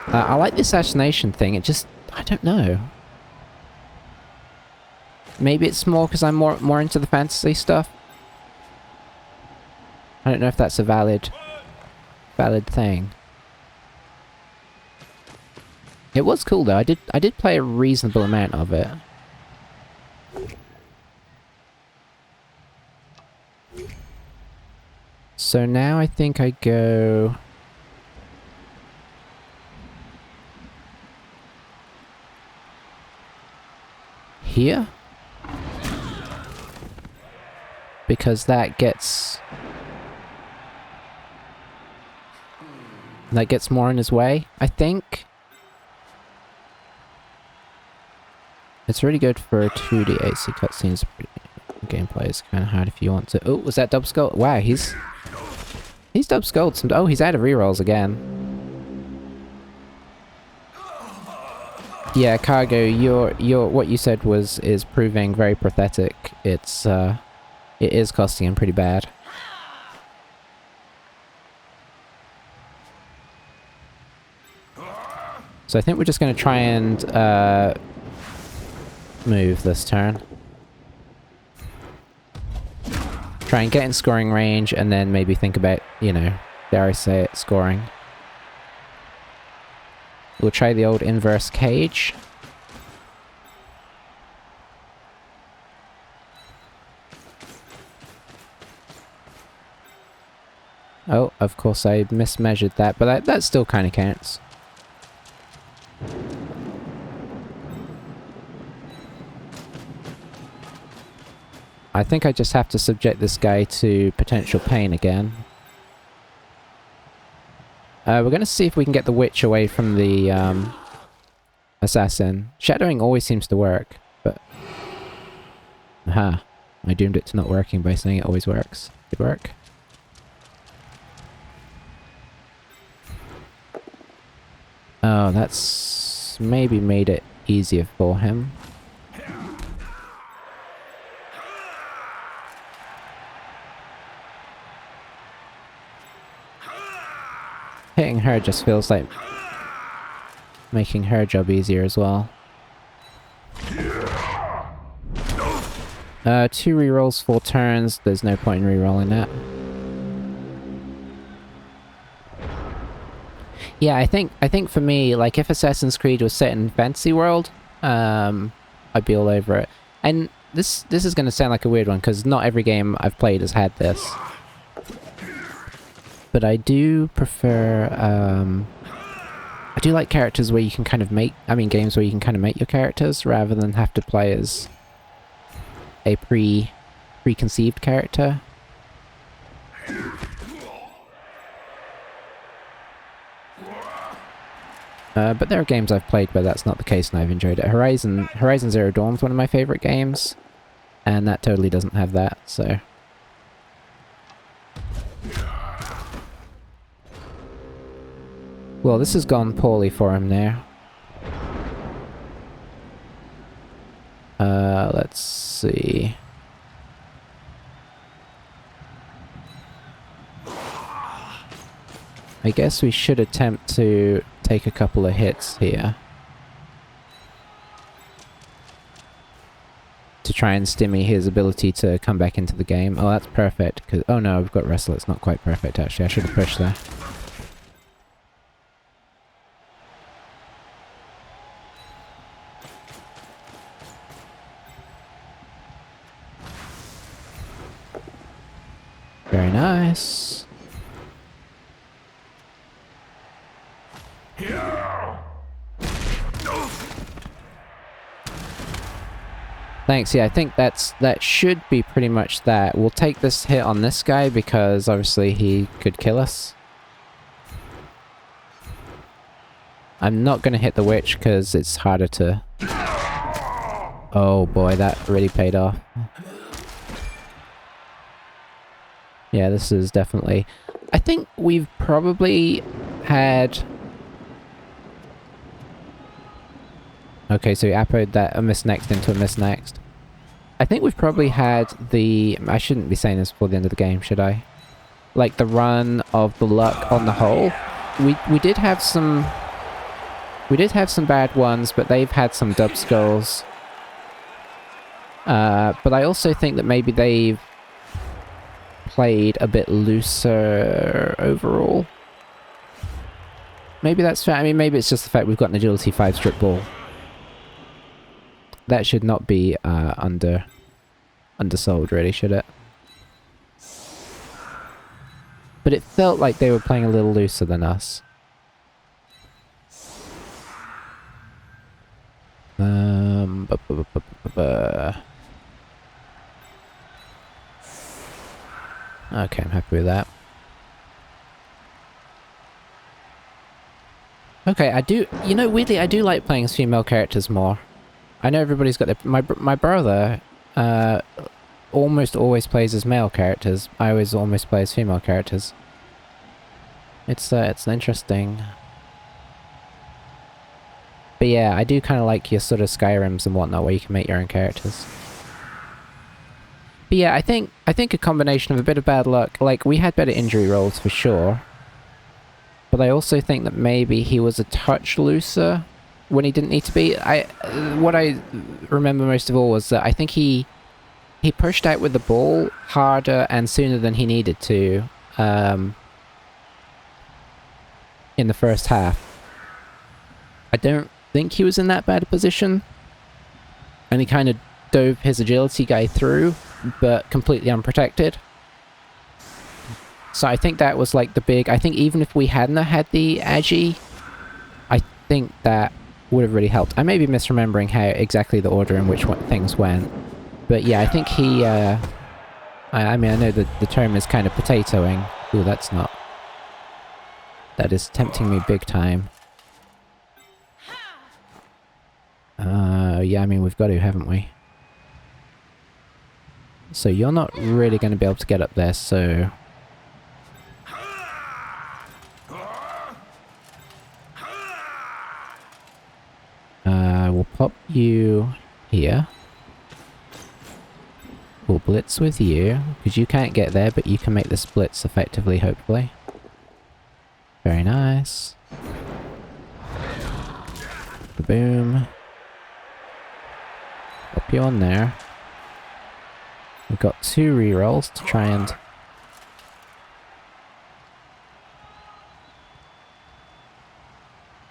I like the assassination thing, it just... I don't know. Maybe it's more because I'm more into the fantasy stuff. I don't know if that's a valid thing. It was cool though. I did play a reasonable amount of it. So now I think I go... here? Because that gets more in his way, I think. It's really good for 2D AC cutscenes. Gameplay is kind of hard if you want to... Oh, was that dub skull? Wow, he's dub skulled some... Oh, he's out of rerolls again. Yeah, Cargo, what you said is proving very pathetic. It is costing him pretty bad. So I think we're just going to try and move this turn. Try and get in scoring range, and then maybe think about, you know, dare I say it, scoring. We'll try the old inverse cage. Oh, of course I mismeasured that, but that still kind of counts. I think I just have to subject this guy to potential pain again. We're going to see if we can get the witch away from the assassin. Shadowing always seems to work, but... Aha. I doomed it to not working by saying it always works. Good work. Oh, that's maybe made it easier for him. Hitting her just feels like making her job easier as well. 2 rerolls, 4 turns. There's no point in rerolling that. Yeah, I think for me, like, if Assassin's Creed was set in fantasy world, I'd be all over it. And this is going to sound like a weird one, because not every game I've played has had this. But I do prefer, I do like characters where you can kind of make, games where you can kind of make your characters, rather than have to play as a preconceived character. But there are games I've played where that's not the case and I've enjoyed it. Horizon Zero Dawn is one of my favourite games. And that totally doesn't have that, so... Well, this has gone poorly for him now. Let's see... I guess we should attempt to take a couple of hits here. To try and stymie his ability to come back into the game. Oh, that's perfect. Cause, oh no, we've got Wrestle. It's not quite perfect, actually. I should have pushed there. Very nice. Thanks, yeah, I think that should be pretty much that. We'll take this hit on this guy because obviously he could kill us. I'm not going to hit the witch because it's harder to... Oh boy, that really paid off. Yeah, this is definitely... I think we've probably had... Okay, so we appoed that a miss next into a miss next. I think we've probably had the... I shouldn't be saying this before the end of the game, should I? Like the run of the luck on the whole. We did have some... We did have some bad ones, but they've had some dub skulls. But I also think that maybe they've played a bit looser overall. Maybe that's fair. I mean, maybe it's just the fact we've got an agility 5 strip ball. That should not be undersold, really, should it? But it felt like they were playing a little looser than us. Okay, I'm happy with that. Okay, I do... You know, weirdly, I do like playing as female characters more. I know everybody's got their... My brother almost always plays as male characters. I always almost play as female characters. It's an interesting... But yeah, I do kind of like your sort of Skyrims and whatnot where you can make your own characters. But yeah, I think a combination of a bit of bad luck... Like, we had better injury rolls for sure. But I also think that maybe he was a touch looser when he didn't need to be. What I remember most of all was that I think he pushed out with the ball harder and sooner than he needed to in the first half. I don't think he was in that bad a position. And he kind of dove his agility guy through, but completely unprotected. So I think that was like the big... I think even if we hadn't had the Agi, I think that would have really helped. I may be misremembering how exactly the order in which things went. But yeah, I think he... I mean, I know that the term is kind of potatoing. Ooh, that's not... That is tempting me big time. Yeah, I mean, we've got to, haven't we? So you're not really going to be able to get up there, so... We'll pop you here. We'll blitz with you, because you can't get there, but you can make the splits effectively, hopefully. Very nice. Boom. Pop you on there. We've got 2 rerolls to try and...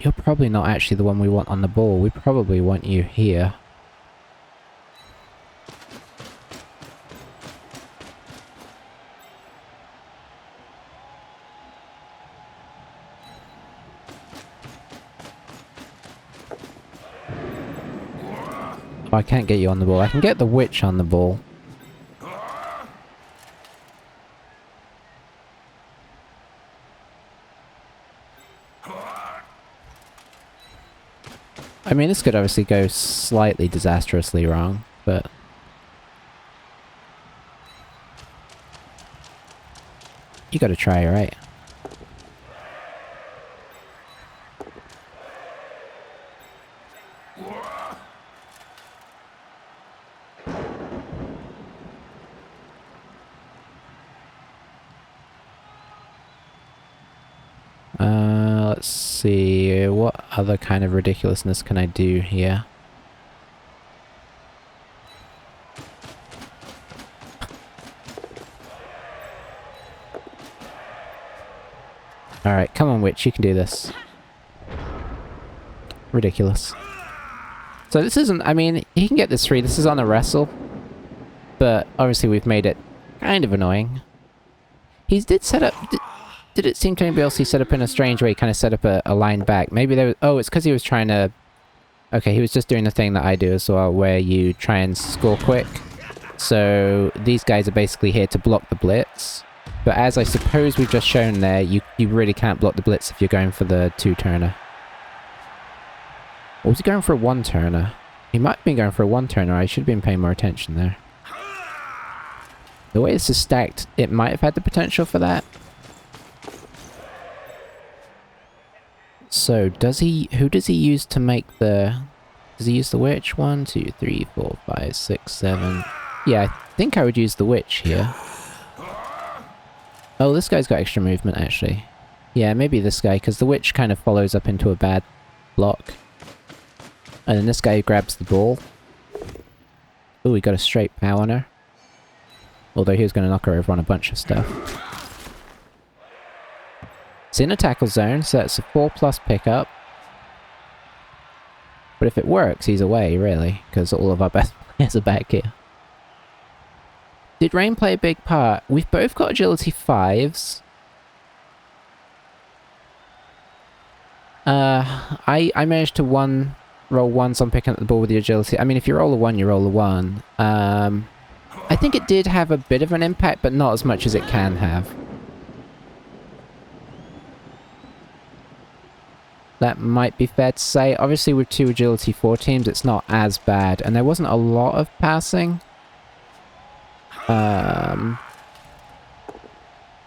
You're probably not actually the one we want on the ball. We probably want you here. Oh, I can't get you on the ball. I can get the witch on the ball. I mean, this could obviously go slightly disastrously wrong, but... You gotta try, right? Let's see, what other kind of ridiculousness can I do here? Alright, come on witch, you can do this. Ridiculous. So this isn't, I mean, he can get this free, this is on a wrestle. But obviously we've made it kind of annoying. He did set up... Did it seem to anybody else he set up in a strange way? He kind of set up a line back. Maybe there was... Oh, it's because he was trying to... Okay, he was just doing the thing that I do as well, where you try and score quick. So these guys are basically here to block the blitz. But as I suppose we've just shown there, you really can't block the blitz if you're going for the two-turner. Or was he going for a one-turner? He might have been going for a one-turner. I should have been paying more attention there. The way this is stacked, it might have had the potential for that. So, does he... Who does he use to make the... Does he use the witch? 1, 2, 3, 4, 5, 6, 7... Yeah, I think I would use the witch here. Oh, this guy's got extra movement, actually. Yeah, maybe this guy, because the witch kind of follows up into a bad block. And then this guy grabs the ball. Oh, he got a straight pow on her. Although he was going to knock her over on a bunch of stuff. It's in a tackle zone, so it's a 4+ pickup. But if it works, he's away, really, because all of our best players are back here. Did rain play a big part? We've both got agility 5s. I managed to roll once on picking up the ball with the agility. I mean, if you roll a 1, you roll a 1. I think it did have a bit of an impact, but not as much as it can have. That might be fair to say. Obviously, with 2 agility 4 teams, it's not as bad. And there wasn't a lot of passing. But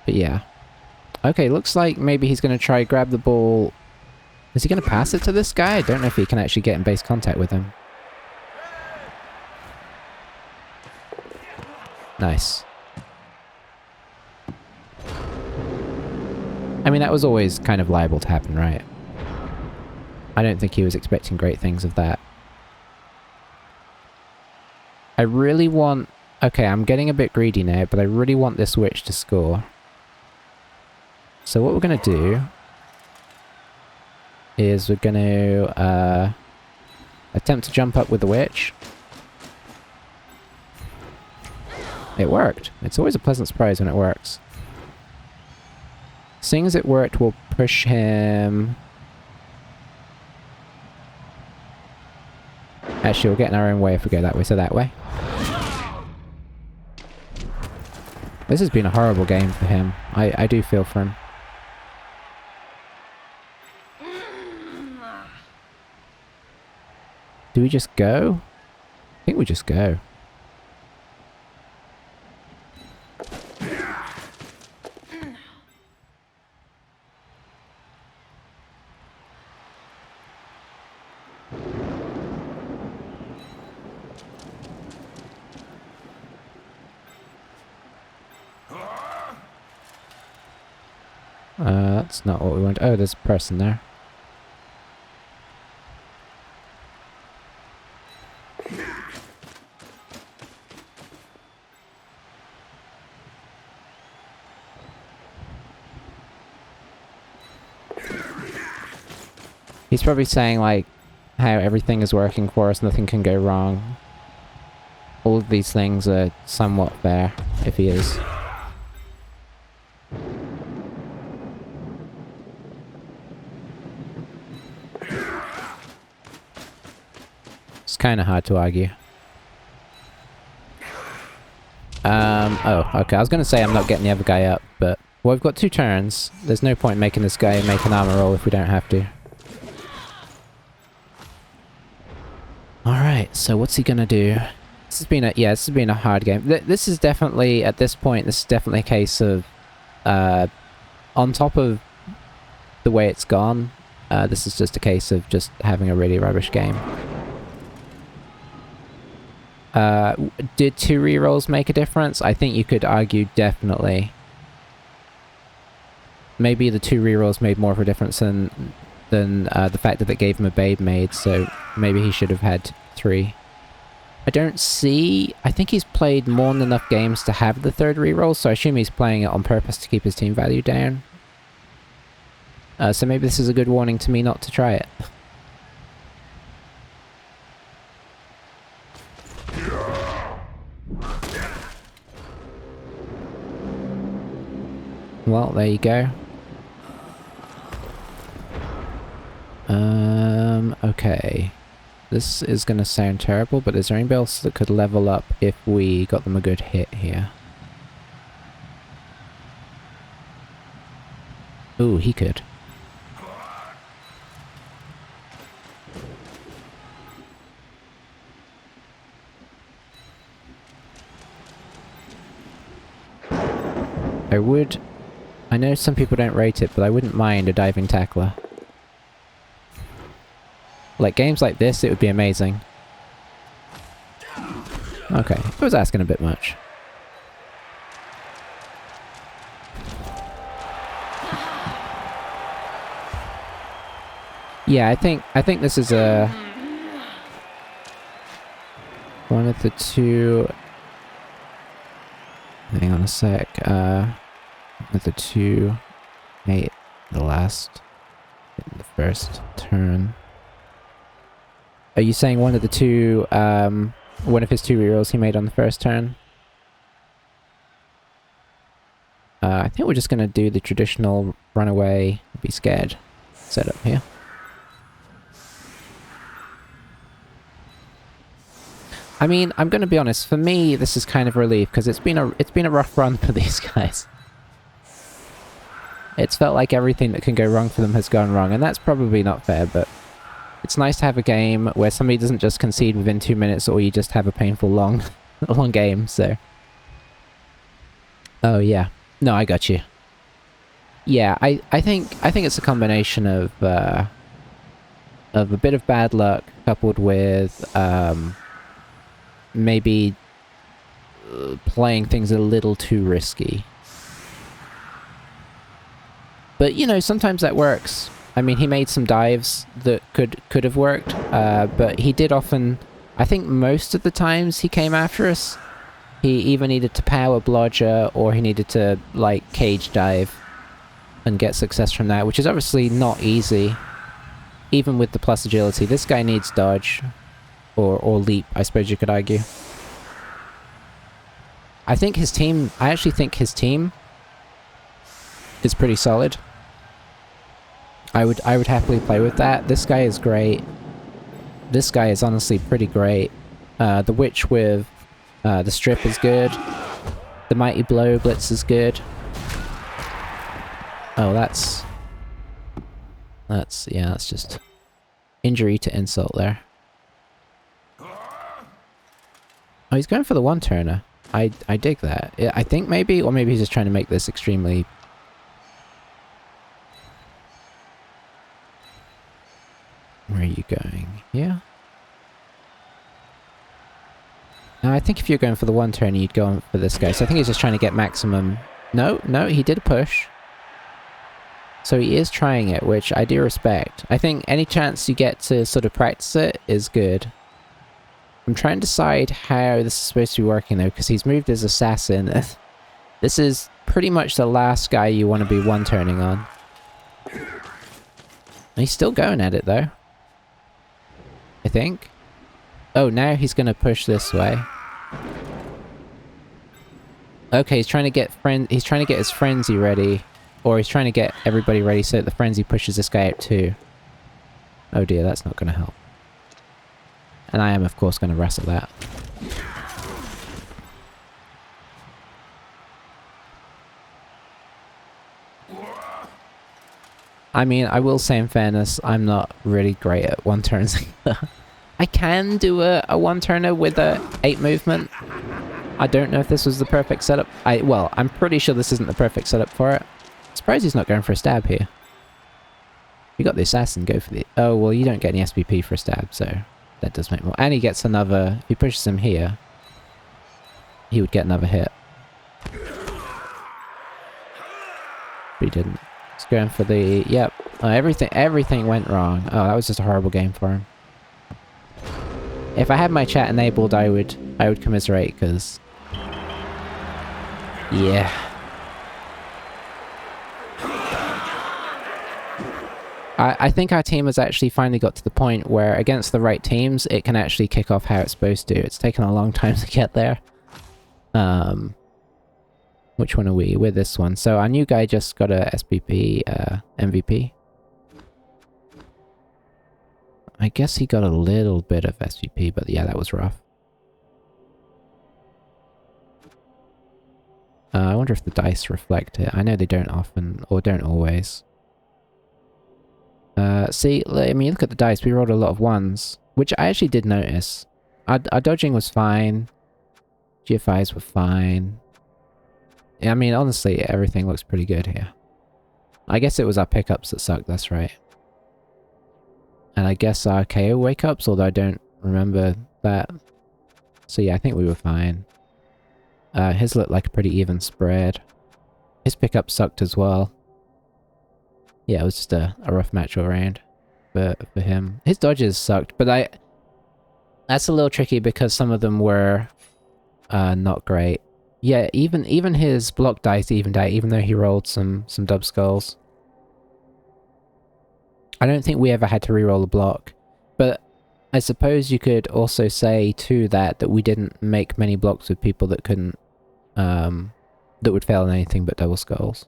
yeah. Okay, looks like maybe he's going to try grab the ball. Is he going to pass it to this guy? I don't know if he can actually get in base contact with him. Nice. I mean, that was always kind of liable to happen, right? I don't think he was expecting great things of that. I really want... Okay, I'm getting a bit greedy now, but I really want this witch to score. So what we're going to do... is we're going to... attempt to jump up with the witch. It worked. It's always a pleasant surprise when it works. Seeing as it worked, we'll push him... Actually, we'll get in our own way if we go that way, so that way. This has been a horrible game for him. I do feel for him. Do we just go? I think we just go. That's not what we want. Oh, there's a person there. He's probably saying, like, how everything is working for us, nothing can go wrong. All of these things are somewhat fair, if he is. It's kind of hard to argue. Oh, okay, I was going to say I'm not getting the other guy up, but... Well, we've got 2 turns. There's no point making this guy make an armor roll if we don't have to. Alright, so what's he gonna do? This has been a hard game. This is definitely, at this point, this is definitely a case of On top of the way it's gone, this is just a case of just having a really rubbish game. Did 2 rerolls make a difference? I think you could argue definitely. Maybe the 2 rerolls made more of a difference than the fact that it gave him a babe maid, so maybe he should have had 3. I think he's played more than enough games to have the 3rd reroll, so I assume he's playing it on purpose to keep his team value down. So maybe this is a good warning to me not to try it. Well, there you go. Okay. This is gonna sound terrible, but is there anybody else that could level up if we got them a good hit here? Ooh, he could. I know some people don't rate it, but I wouldn't mind a diving tackler. Like, games like this, it would be amazing. Okay, I was asking a bit much. Yeah, I think this is a... one of the 2... Hang on a sec, with the 2 made the last in the first turn. Are you saying one of the 2, one of his 2 rerolls he made on the first turn? I think we're just gonna do the traditional run away, be scared setup here. I mean, I'm gonna be honest, for me this is kind of a relief, because it's been a rough run for these guys. It's felt like everything that can go wrong for them has gone wrong, and that's probably not fair, but it's nice to have a game where somebody doesn't just concede within 2 minutes, or you just have a painful long game, so... Oh yeah. No, I got you. Yeah, I think it's a combination of a bit of bad luck coupled with maybe playing things a little too risky. But, you know, sometimes that works. I mean, he made some dives that could have worked, but he did often... I think most of the times he came after us, he either needed to power blodger or he needed to, like, cage dive and get success from that, which is obviously not easy, even with the plus agility. This guy needs dodge, or leap, I suppose you could argue. I actually think his team is pretty solid. I would happily play with that. This guy is great. This guy is honestly pretty great. The witch with the strip is good. The mighty blow blitz is good. Oh, that's just injury to insult there. Oh, he's going for the one-turner. I dig that. I think maybe, or maybe he's just trying to make this extremely... Where are you going? Here? No, I think if you're going for the one-turner, you'd go on for this guy. So I think he's just trying to get maximum... No, he did a push. So he is trying it, which I do respect. I think any chance you get to sort of practice it is good. I'm trying to decide how this is supposed to be working though, because he's moved his assassin. This is pretty much the last guy you want to be one-turning on. And he's still going at it though. I think. Oh, now he's going to push this way. Okay, he's trying to get his frenzy ready. Or he's trying to get everybody ready so that the frenzy pushes this guy out too. Oh dear, that's not going to help. And I am, of course, going to wrestle that. I mean, I will say in fairness, I'm not really great at one-turns. I can do a one-turner with a 8 movement. I don't know if this was the perfect setup. Well, I'm pretty sure this isn't the perfect setup for it. Surprised he's not going for a stab here. You got the assassin, go for the... Oh, well, you don't get any SPP for a stab, so that does make more. And he gets another... If he pushes him here, he would get another hit. But he didn't. He's going for the... Yep. Everything went wrong. Oh, that was just a horrible game for him. If I had my chat enabled, I would commiserate, because... Yeah. I think our team has actually finally got to the point where, against the right teams, it can actually kick off how it's supposed to. It's taken a long time to get there. Which one are we? We're this one. So our new guy just got a SPP MVP. I guess he got a little bit of SPP, but yeah, that was rough. I wonder if the dice reflect it. I know they don't often, or don't always. See, I mean, look at the dice. We rolled a lot of ones, which I actually did notice. Our dodging was fine. GFIs were fine. Yeah, I mean, honestly, everything looks pretty good here. I guess it was our pickups that sucked, that's right. And I guess our KO wake-ups, although I don't remember that. So yeah, I think we were fine. His looked like a pretty even spread. His pickup sucked as well. Yeah, it was just a rough match all around for him. His dodges sucked, but that's a little tricky because some of them were not great. Yeah, even his block dice evened out, even though he rolled some dub skulls. I don't think we ever had to reroll a block, but I suppose you could also say too that we didn't make many blocks with people that couldn't, that would fail on anything but double skulls.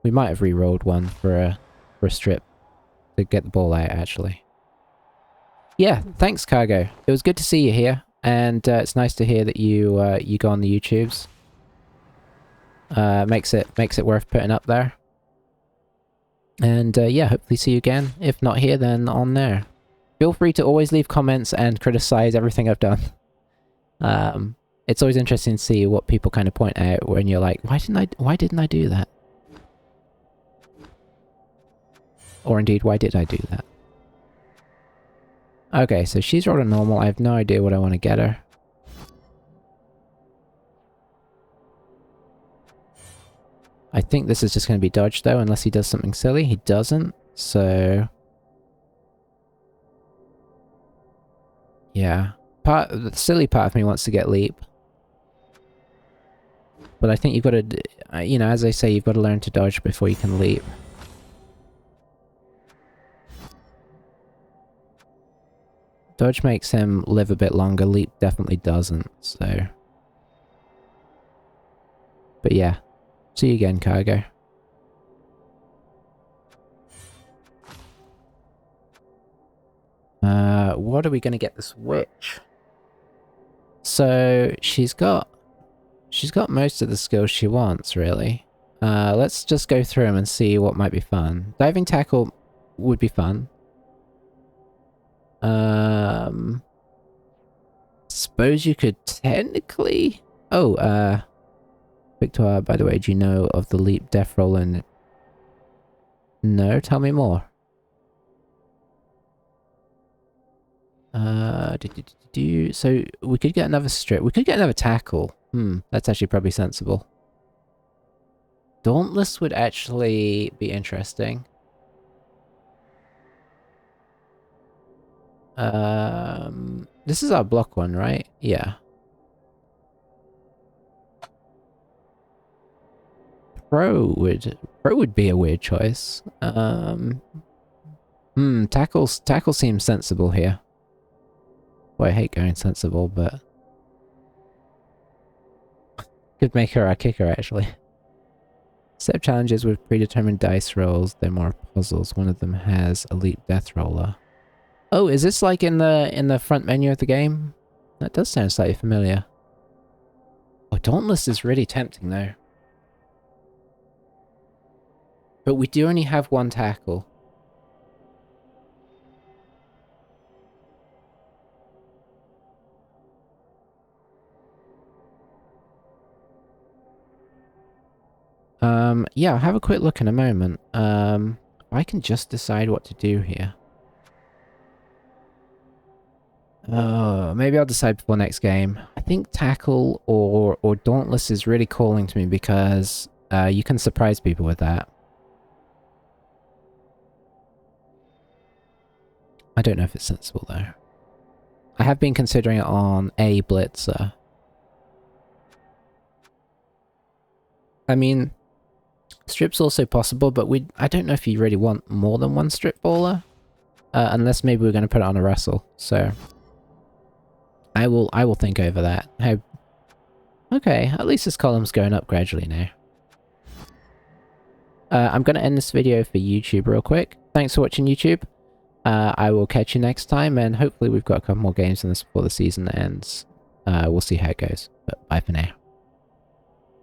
We might have re-rolled one for a strip to get the ball out, actually. Yeah, thanks, Cargo. It was good to see you here, and it's nice to hear that you you go on the YouTubes. Makes it worth putting up there. And yeah, hopefully see you again. If not here, then on there. Feel free to always leave comments and criticize everything I've done. It's always interesting to see what people kind of point out when you're like, why didn't I do that? Or indeed, why did I do that? Okay, so she's rolled a normal. I have no idea what I want to get her. I think this is just going to be dodged though, unless he does something silly. He doesn't, so... Yeah. The silly part of me wants to get leap. But I think you've got to, you know, as I say, you've got to learn to dodge before you can leap. Dodge makes him live a bit longer, leap definitely doesn't, so... But yeah. See you again, Cargo. What are we gonna get this witch? So, she's got most of the skills she wants, really. Let's just go through them and see what might be fun. Diving tackle would be fun. Suppose you could technically... Oh, Victoire, by the way, do you know of the leap death roll and... No, tell me more. So we could get another strip. We could get another tackle. That's actually probably sensible. Dauntless would actually be interesting. This is our block one, right? Yeah. Pro would be a weird choice. Tackle seems sensible here. Well, I hate going sensible, but... Could make her our kicker, actually. Set of challenges with predetermined dice rolls. They're more puzzles. One of them has a leap death roller. Oh, is this like in the front menu of the game? That does sound slightly familiar. Oh, Dauntless is really tempting, though. But we do only have one tackle. Yeah, I'll have a quick look in a moment. I can just decide what to do here. Maybe I'll decide before next game. I think Tackle or Dauntless is really calling to me because you can surprise people with that. I don't know if it's sensible though. I have been considering it on a Blitzer. I mean, Strip's also possible, but I don't know if you really want more than one Strip Baller. Unless maybe we're going to put it on a Wrestle, so... I will think over that. Okay, at least this column's going up gradually now. I'm going to end this video for YouTube real quick. Thanks for watching, YouTube. I will catch you next time, and hopefully we've got a couple more games in this before the season ends. We'll see how it goes, but bye for now.